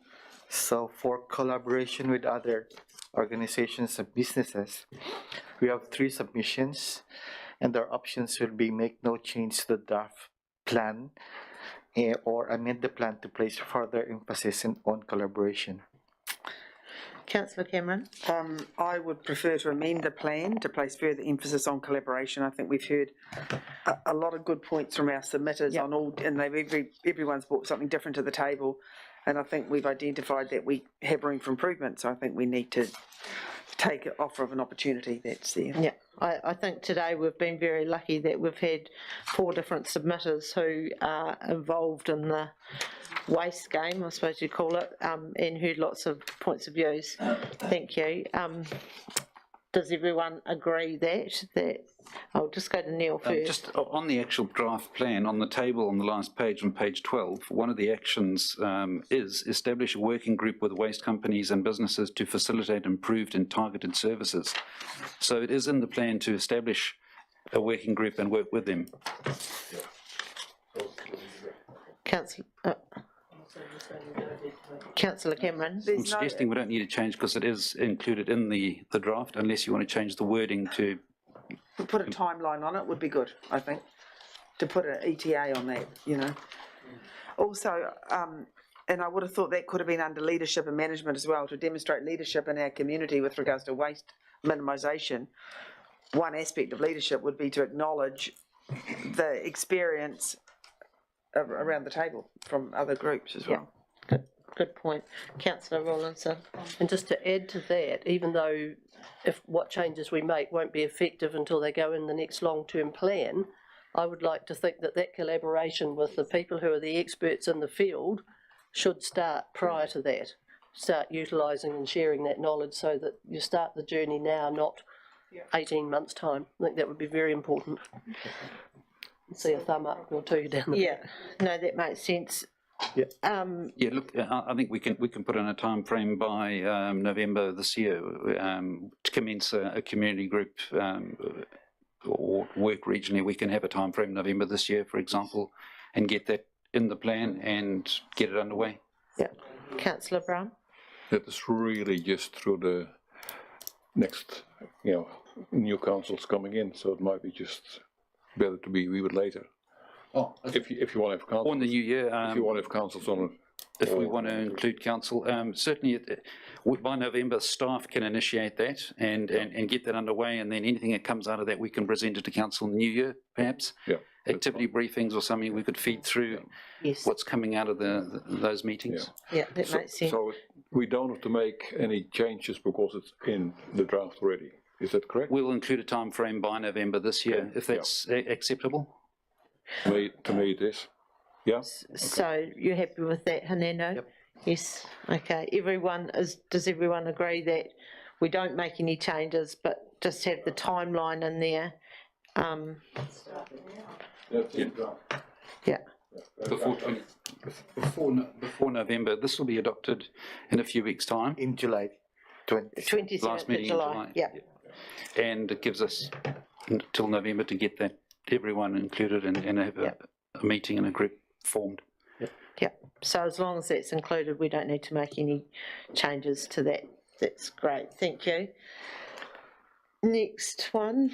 So for collaboration with other organizations and businesses, we have 3 submissions, and our options will be make no change to the draft plan or amend the plan to place further emphasis on collaboration. Councillor Cameron. I would prefer to amend the plan to place further emphasis on collaboration. I think we've heard a lot of good points from our submitters on all, and everyone's brought something different to the table, and I think we've identified that we have room for improvement. So I think we need to take offer of an opportunity that's there. Yeah, I think today we've been very lucky that we've had 4 different submitters who are involved in the waste game, I suppose you call it, and heard lots of points of views. Thank you. Does everyone agree that I'll just go to Neil first. Just on the actual draft plan, on the table on the last page, on page 12, one of the actions is establish a working group with waste companies and businesses to facilitate improved and targeted services. So it is in the plan to establish a working group and work with them. Councillor Cameron. I'm suggesting we don't need to change because it is included in the draft, unless you want to change the wording to... Put a timeline on it would be good, I think, to put an ETA on that, you know. Also, and I would have thought that could have been under leadership and management as well, to demonstrate leadership in our community with regards to waste minimisation. One aspect of leadership would be to acknowledge the experience around the table from other groups as well. Good point. Councillor Rawlinson. And just to add to that, even though if what changes we make won't be effective until they go in the next long-term plan, I would like to think that collaboration with the people who are the experts in the field should start prior to that. Start utilising and sharing that knowledge so that you start the journey now, not 18 months' time. I think that would be very important. See a thumb up or 2 down the back. No, that makes sense. Yeah, look, I think we can put in a time frame by November this year to commence a community group or work regionally. We can have a time frame November this year, for example, and get that in the plan and get it underway. Yeah, Councillor Brown. That is really just through the next, new councils coming in, so it might be just better to be a wee bit later. Oh, if you want to have councils. On the new year. If you want to have councils on it. If we want to include council, certainly by November staff can initiate that and get that underway, and then anything that comes out of that we can present it to council in the new year, perhaps. Yeah. Activity briefings or something we could feed through what's coming out of those meetings. Yeah, that makes sense. So we don't have to make any changes because it's in the draft already. Is that correct? We'll include a time frame by November this year, if that's acceptable. To me it is. Yeah. So you're happy with that, Hernando? Yep. Yes. Okay. Does everyone agree that we don't make any changes, but just have the timeline in there? That's in draft. Yeah. Before before November. This will be adopted in a few weeks' time. In July 27th Last of meeting in July. July. Yeah. And it gives us until November to get that everyone included and have a meeting and a group formed. Yeah. So as long as that's included, we don't need to make any changes to that. That's great. Thank you. Next one.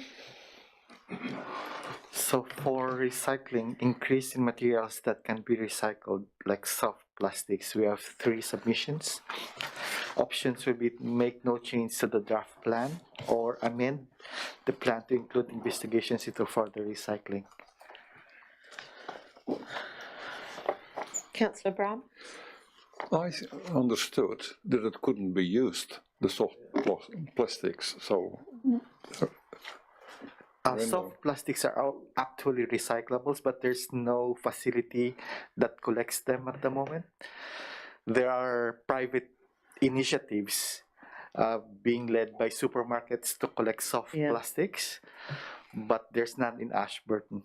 So for recycling, increase in materials that can be recycled, like soft plastics, we have 3 submissions. Options will be make no change to the draft plan or amend the plan to include investigations into further recycling. Councillor Brown? I understood that it couldn't be used, the soft plastics, so... Soft plastics are all actually recyclables, but there's no facility that collects them at the moment. There are private initiatives being led by supermarkets to collect soft plastics, but there's none in Ashburton.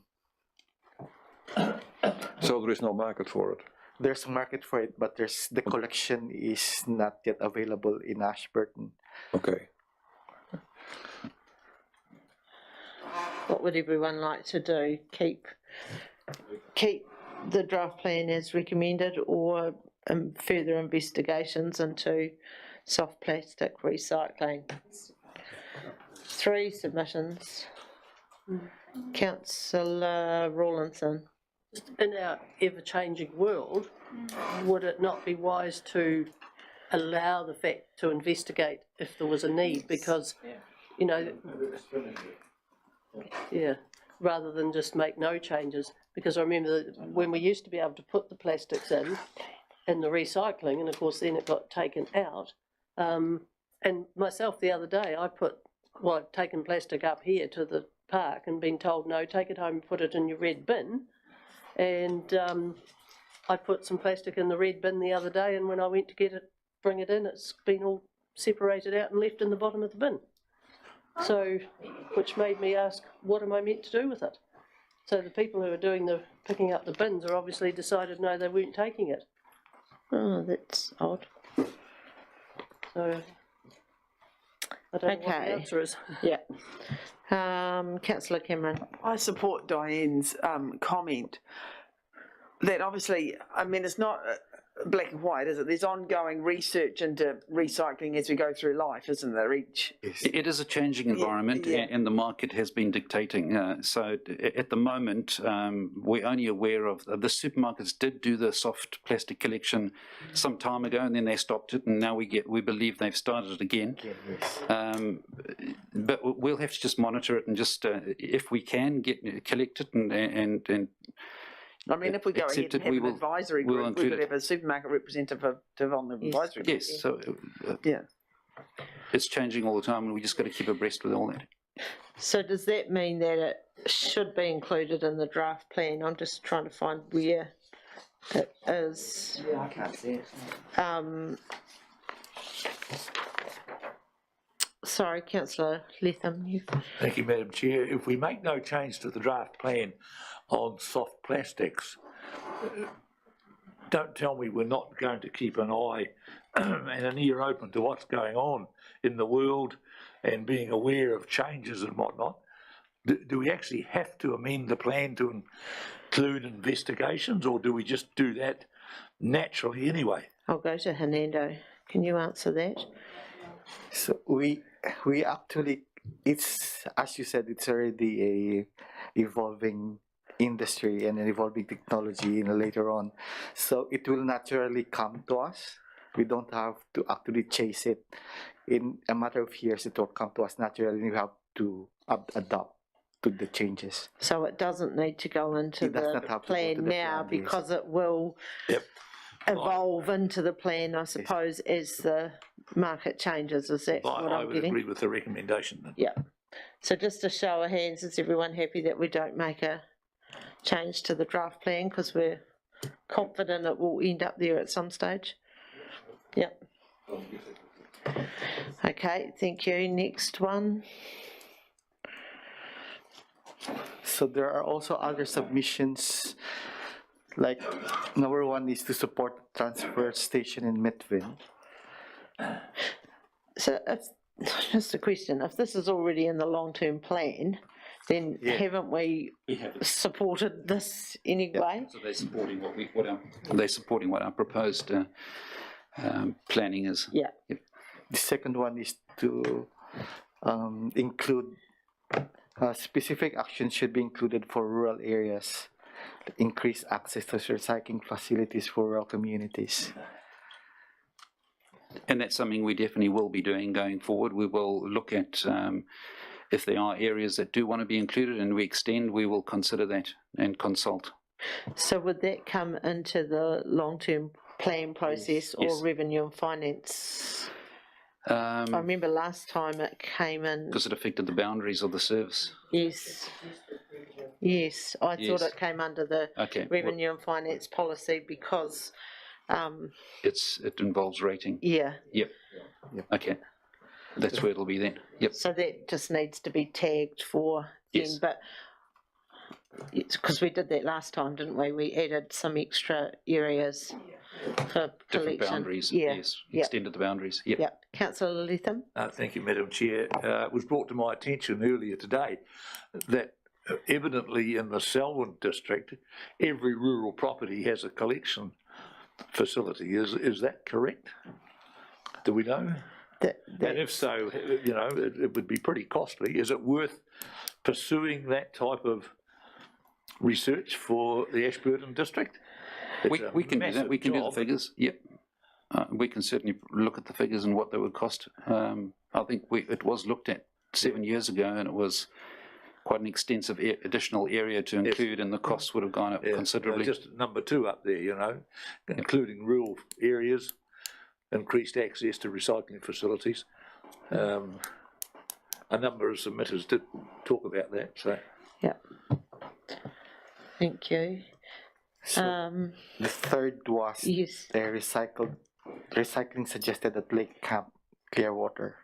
So there is no market for it? There's a market for it, but the collection is not yet available in Ashburton. Okay. What would everyone like to do? Keep the draft plan as recommended, or further investigations into soft plastic recycling? 3 submissions. Councillor Rawlinson. In our ever-changing world, would it not be wise to allow the fact to investigate if there was a need? Because, you know, rather than just make no changes. Because I remember that when we used to be able to put the plastics in the recycling, and of course then it got taken out. And myself the other day, I've taken plastic up here to the park and been told, no, take it home and put it in your red bin. And I put some plastic in the red bin the other day, and when I went to bring it in, it's been all separated out and left in the bottom of the bin. So, which made me ask, what am I meant to do with it? So the people who are doing the picking up the bins are obviously decided no, they weren't taking it. Oh, that's odd. So I don't know what the answer is. Yeah. Councillor Cameron. I support Diane's comment that obviously, I mean, it's not black and white, is it? There's ongoing research into recycling as we go through life, isn't there? It is a changing environment, and the market has been dictating. So at the moment, we're only aware of the supermarkets did do the soft plastic collection some time ago, and then they stopped it, and now we believe they've started it again. But we'll have to just monitor it and just, if we can, collect it and I mean, if we go ahead and have an advisory group, we could have a supermarket representative on the advisory group. Yes, so it's changing all the time, and we just got to keep abreast with all that. So does that mean that it should be included in the draft plan? I'm just trying to find where it is. Yeah, I can't see it. Sorry, Councillor Letham. Thank you, Madam Chair. If we make no change to the draft plan on soft plastics, don't tell me we're not going to keep an eye and an ear open to what's going on in the world and being aware of changes and whatnot. Do we actually have to amend the plan to include investigations, or do we just do that naturally anyway? I'll go to Hernando. Can you answer that? So we actually, it's, as you said, it's already a evolving industry and an evolving technology later on. So it will naturally come to us. We don't have to actually chase it. In a matter of years, it will come to us naturally. We have to adapt to the changes. So it doesn't need to go into the plan now because it will evolve into the plan, I suppose, as the market changes. Is that what I'm getting? I would agree with the recommendation then. Yeah. So just a show of hands, is everyone happy that we don't make a change to the draft plan because we're confident it will end up there at some stage? Yep. Okay, thank you. Next one. So there are also other submissions like number one is to support the transfer station in Mitvin. So if, just a question, if this is already in the long-term plan, then haven't we supported this anyway? So they're supporting they're supporting what our proposed planning is. Yeah. Yep. The second one is to include specific actions should be included for rural areas, increase access to recycling facilities for rural communities. And that's something we definitely will be doing going forward. We will look at if there are areas that do want to be included and we extend, we will consider that and consult. So would that come into the long-term plan process or revenue and finance? I remember last time it came in. Because it affected the boundaries of the service. Yes. Yes, I thought it came under the revenue and finance policy because it involves rating. Yeah. Yep. Okay. That's where it'll be then. Yep. So that just needs to be tagged for them, but because we did that last time, didn't we? We added some extra areas for different collection. boundaries. Yes. Extended the boundaries. Yep. Yep. Councillor Latham. Thank you, Madam Chair. It was brought to my attention earlier today that evidently in the Selwyn district, every rural property has a collection facility. Is that correct? Do we know? And if so, you know, it would be pretty costly. Is it worth pursuing that type of research for the Ashburton district? We can do that. We can do the figures. Yep. We can certainly look at the figures and what they would cost. I think it was looked at 7 years ago, and it was quite an extensive additional area to include, and the costs would have gone up considerably. Just number 2 up there, you know, including rural areas, increased access to recycling facilities. A number of submitters did talk about that. So. Yeah. Thank you. So the third was the recycling suggested at Lake Camp, Clearwater.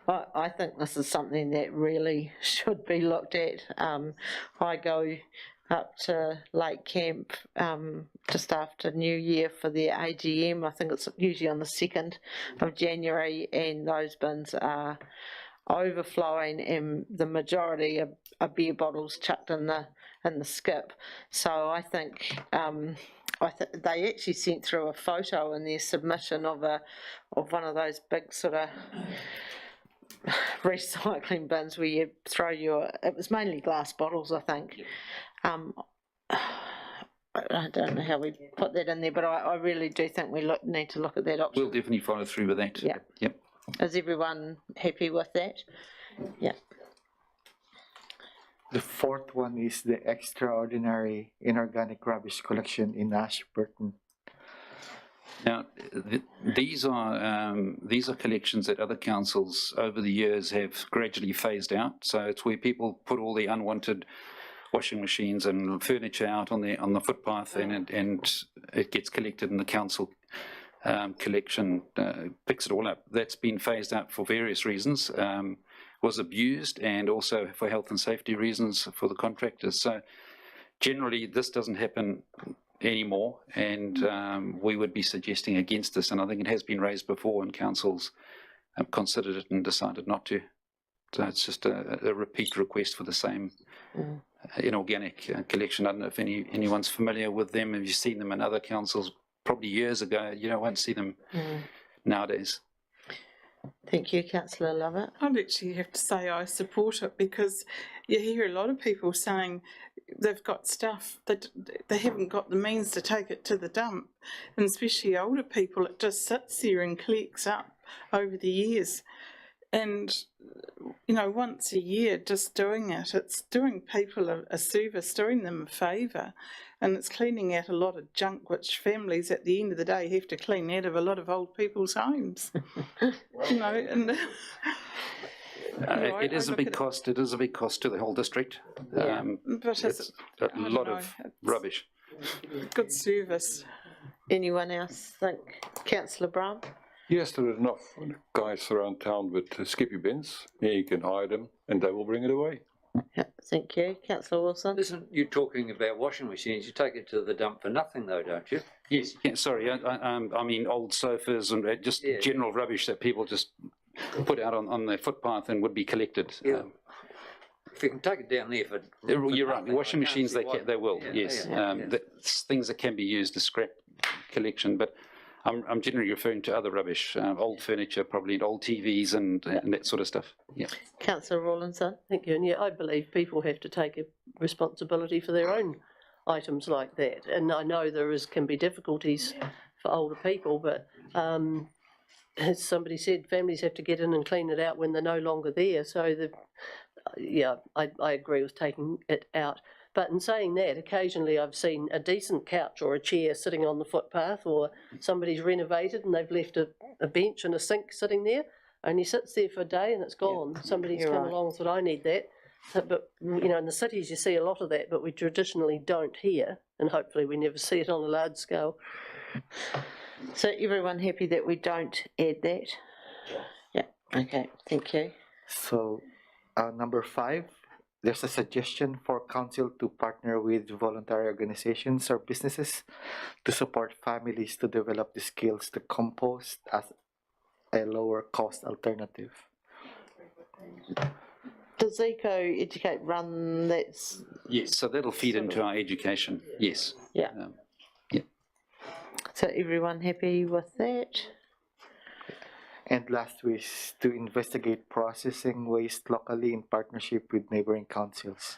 I think this is something that really should be looked at. I go up to Lake Camp just after New Year for their AGM. I think it's usually on the 2nd of January, and those bins are overflowing, and the majority are beer bottles chucked in the skip. So I think they actually sent through a photo in their submission of one of those big sort of recycling bins where you throw it was mainly glass bottles, I think. I don't know how we put that in there, but I really do think we need to look at that option. We'll definitely follow through with that. Yeah. Yep. Is everyone happy with that? Yeah. The fourth one is the extraordinary inorganic rubbish collection in Ashburton. Now, these are collections that other councils over the years have gradually phased out. So it's where people put all the unwanted washing machines and furniture out on the footpath, and it gets collected, and the council collection picks it all up. That's been phased out for various reasons. Was abused, and also for health and safety reasons for the contractors. So generally this doesn't happen anymore, and we would be suggesting against this, and I think it has been raised before, and councils have considered it and decided not to. So it's just a repeat request for the same inorganic collection. I don't know if anyone's familiar with them. Have you seen them in other councils? Probably years ago. You won't see them nowadays. Thank you, Councillor Lovett. I'd actually have to say I support it, because you hear a lot of people saying they've got stuff that they haven't got the means to take it to the dump, and especially older people, it just sits there and collects up over the years. And, once a year just doing it, it's doing people a service, doing them a favour, and it's cleaning out a lot of junk which families at the end of the day have to clean out of a lot of old people's homes. And it is a big cost. It is a big cost to the whole district. But it's a lot of rubbish. Good service. Anyone else think? Councillor Brown? Yes, there are enough guys around town with skippy bins. Yeah, you can hire them and they will bring it away. Yeah, thank you. Councillor Wilson? Isn't you talking about washing machines? You take it to the dump for nothing though, don't you? Yes, yeah, sorry, I mean old sofas and just general rubbish that people just put out on their footpath and would be collected. Yeah. If you can take it down there for... You're right, washing machines, they will, Yeah, yes. yeah, yeah. That's things that can be used as scrap collection, but I'm generally referring to other rubbish, old furniture, probably old TVs and that sort of stuff. Yeah. Councillor Rawlinson? Thank you. And yeah, I believe people have to take a responsibility for their own items like that. And I know can be difficulties for older people, but as somebody said, families have to get in and clean it out when they're no longer there. So I agree with taking it out. But in saying that, occasionally I've seen a decent couch or a chair sitting on the footpath, or somebody's renovated and they've left a bench and a sink sitting there, only sits there for a day and it's gone. Yeah. Somebody's come along and said, I need that. So, but, in the cities you see a lot of that, but we traditionally don't here, and hopefully we never see it on a large scale. So everyone happy that we don't add that? Yeah, okay, thank you. So, number 5, there's a suggestion for council to partner with voluntary organizations or businesses to support families to develop the skills to compost as a lower cost alternative. Does Eco Educate run that? Yes, so that'll feed into our education, yes. Yeah. Yeah. So everyone happy with that? And last was to investigate processing waste locally in partnership with neighbouring councils.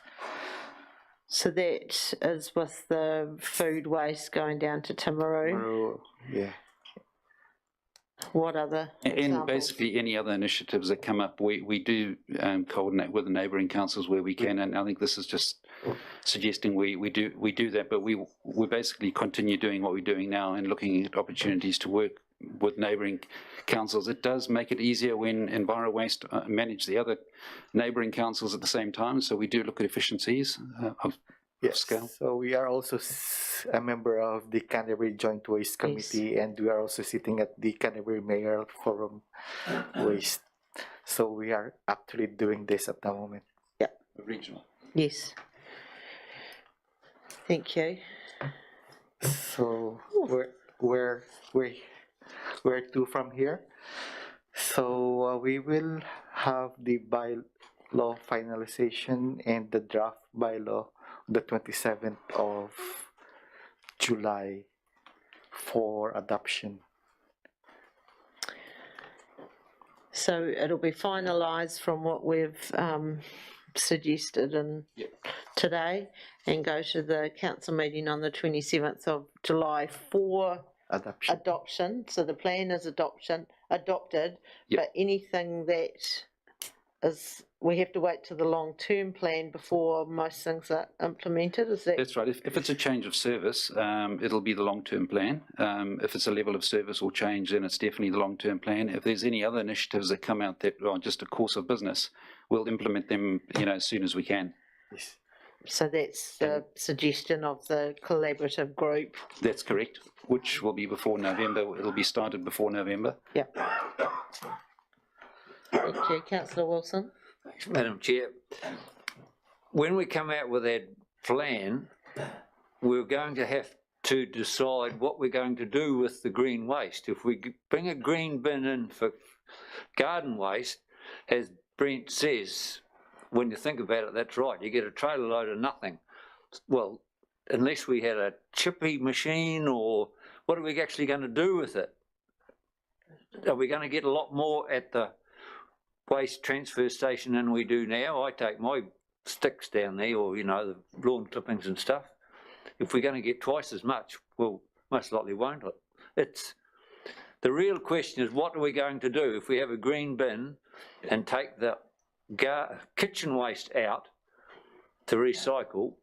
So that is with the food waste going down to Timaru? Yeah. What other examples? And basically any other initiatives that come up, we do coordinate with the neighbouring councils where we can, and I think this is just suggesting we do that, but we basically continue doing what we're doing now and looking at opportunities to work with neighbouring councils. It does make it easier when EnviroWaste manage the other neighbouring councils at the same time, so we do look at efficiencies of scale. So we are also a member of the Canterbury Joint Waste Committee, and we are also sitting at the Canterbury Mayoral Forum Waste. So we are actually doing this at the moment. Yeah. Regional. Yes. Thank you. So where to from here? So we will have the bylaw finalization and the draft bylaw the 27th of July for adoption. So it'll be finalised from what we've suggested today, and go to the council meeting on the 27th of July for adoption. So the plan is adopted, but anything that is, we have to wait to the long-term plan before most things are implemented, is that? That's right. If it's a change of service, it'll be the long-term plan. If it's a level of service or change, then it's definitely the long-term plan. If there's any other initiatives that come out that are just a course of business, we'll implement them, as soon as we can. Yes. So that's the suggestion of the collaborative group? That's correct, which will be before November. It'll be started before November. Yeah. Thank you. Councillor Wilson. Thanks, Madam Chair. When we come out with that plan, we're going to have to decide what we're going to do with the green waste. If we bring a green bin in for garden waste, as Brent says, when you think about it, that's right. You get a trailer load of nothing. Well, unless we had a chippy machine, or what are we actually going to do with it? Are we going to get a lot more at the waste transfer station than we do now? I take my sticks down there, or the lawn clippings and stuff. If we're going to get twice as much, well, most likely won't. It's the real question is, what are we going to do if we have a green bin and take the kitchen waste out to recycle?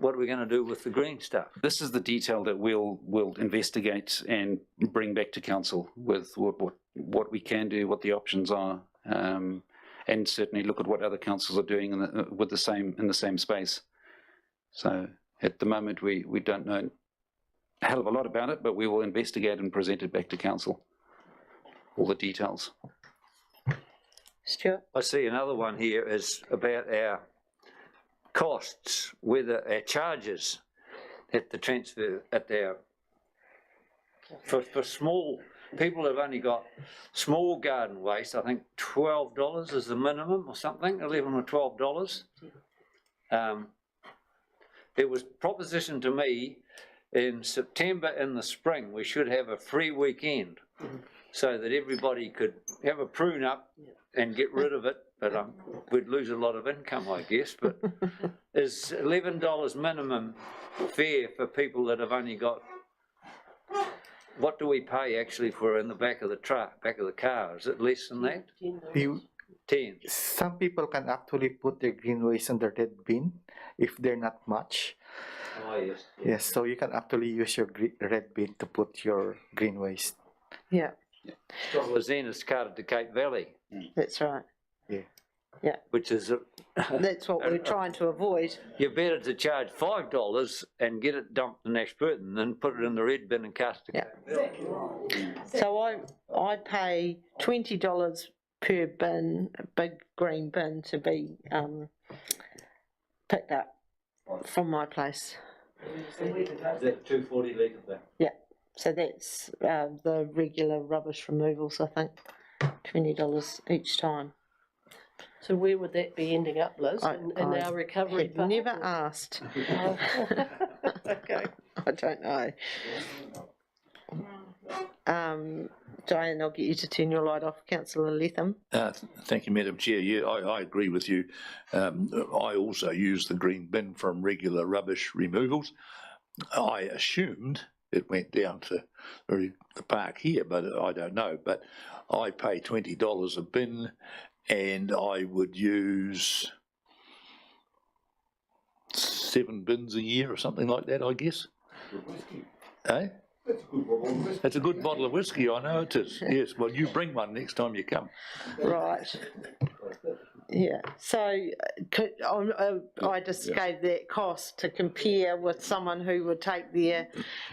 What are we going to do with the green stuff? This is the detail that we'll investigate and bring back to council with what we can do, what the options are, and certainly look at what other councils are doing in the same space. So at the moment we don't know a hell of a lot about it, but we will investigate and present it back to council, all the details. Stuart? I see another one here is about our costs, whether our charges at the transfer, at their, for small, people have only got small garden waste, I think $12 is the minimum or something, $11 or $12. It was propositioned to me in September in the spring, we should have a free weekend so that everybody could have a prune up and get rid of it, but we'd lose a lot of income, I guess. But is $11 minimum fair for people that have only got, what do we pay actually for in the back of the truck, back of the car? Is it less than that? 10. Some people can actually put their green waste in the red bin if they're not much. Oh, yes. Yes, so you can actually use your red bin to put your green waste. Yeah. Trouble is then it's carted to Cape Valley. That's right. Yeah. Yeah. Which is that's what we're trying to avoid. You're better to charge $5 and get it dumped in Ashburton than put it in the red bin and cast it. Yeah. So I pay $20 per bin, a big green bin, to be picked up from my place. Is that 240 litre bin? Yeah. So that's the regular rubbish removals, I think. $20 each time. So where would that be ending up, Liz? In our recovery had part? never asked. Okay. I don't know. Diane, I'll get you to turn your light off, Councillor Letham. Thank you, Madam Chair. Yeah, I agree with you. I also use the green bin from regular rubbish removals. I assumed it went down to the park here, but I don't know. But I pay $20 a bin, and I would use 7 bins a year or something like that, I guess. Eh? It's a good bottle of whiskey, I know it is. Yes, well, you bring one next time you come. Right. Yeah, so I just gave that cost to compare with someone who would take their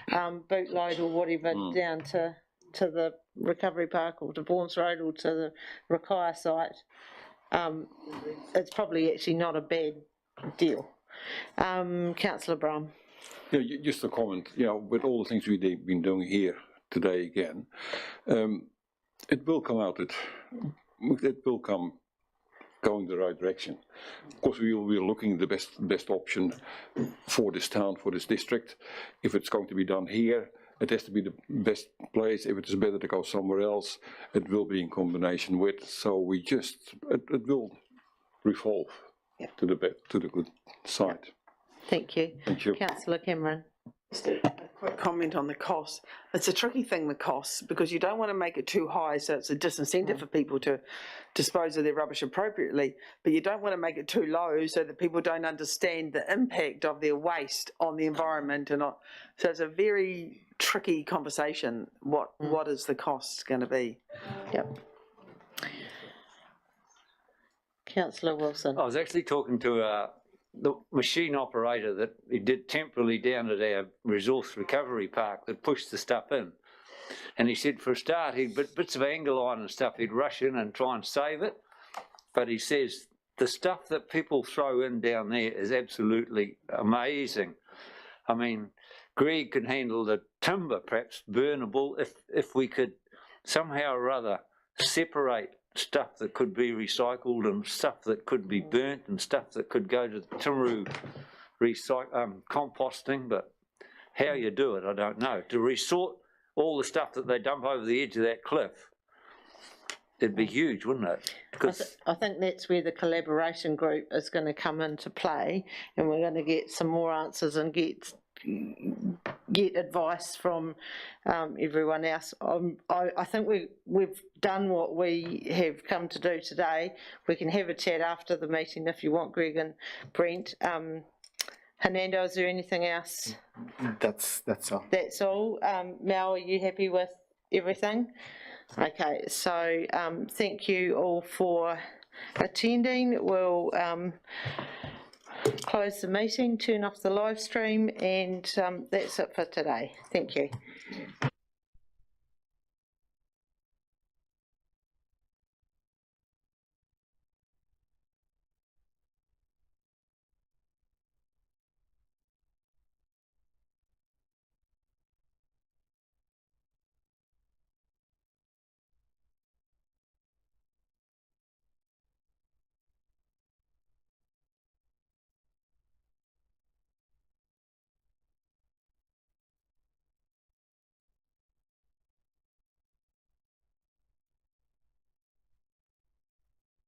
bootload or whatever down to the recovery park or to Vaughan's Road or to the Rakaya site. It's probably actually not a bad deal. Councillor Brown. Yeah, just a comment, with all the things we've been doing here today again, it will come out, it will come going the right direction. Of course, we will be looking at the best option for this town, for this district. If it's going to be done here, it has to be the best place. If it is better to go somewhere else, it will be in combination with. So it will revolve to the good side. Thank you. Thank you. Councillor Cameron. Just a quick comment on the cost. It's a tricky thing, the costs, because you don't want to make it too high so it's a disincentive for people to dispose of their rubbish appropriately, but you don't want to make it too low so that people don't understand the impact of their waste on the environment. So it's a very tricky conversation. What is the cost going to be? Yep. Councillor Wilson. I was actually talking to the machine operator that he did temporarily down at our resource recovery park that pushed the stuff in. And he said for a start, he'd bits of angle iron and stuff, he'd rush in and try and save it. But he says the stuff that people throw in down there is absolutely amazing. I mean, Greg can handle the timber, perhaps burnable, if we could somehow or other separate stuff that could be recycled and stuff that could be burnt and stuff that could go to the Timaru composting, but how you do it, I don't know. To resort all the stuff that they dump over the edge of that cliff, it'd be huge, wouldn't it? Because I think that's where the collaboration group is going to come into play, and we're going to get some more answers and get advice from everyone else. I think we've done what we have come to do today. We can have a chat after the meeting if you want, Greg and Brent. Hernando, is there anything else? That's all. That's all. Mel, are you happy with everything? Okay, so thank you all for attending. We'll close the meeting, turn off the live stream, and that's it for today. Thank you.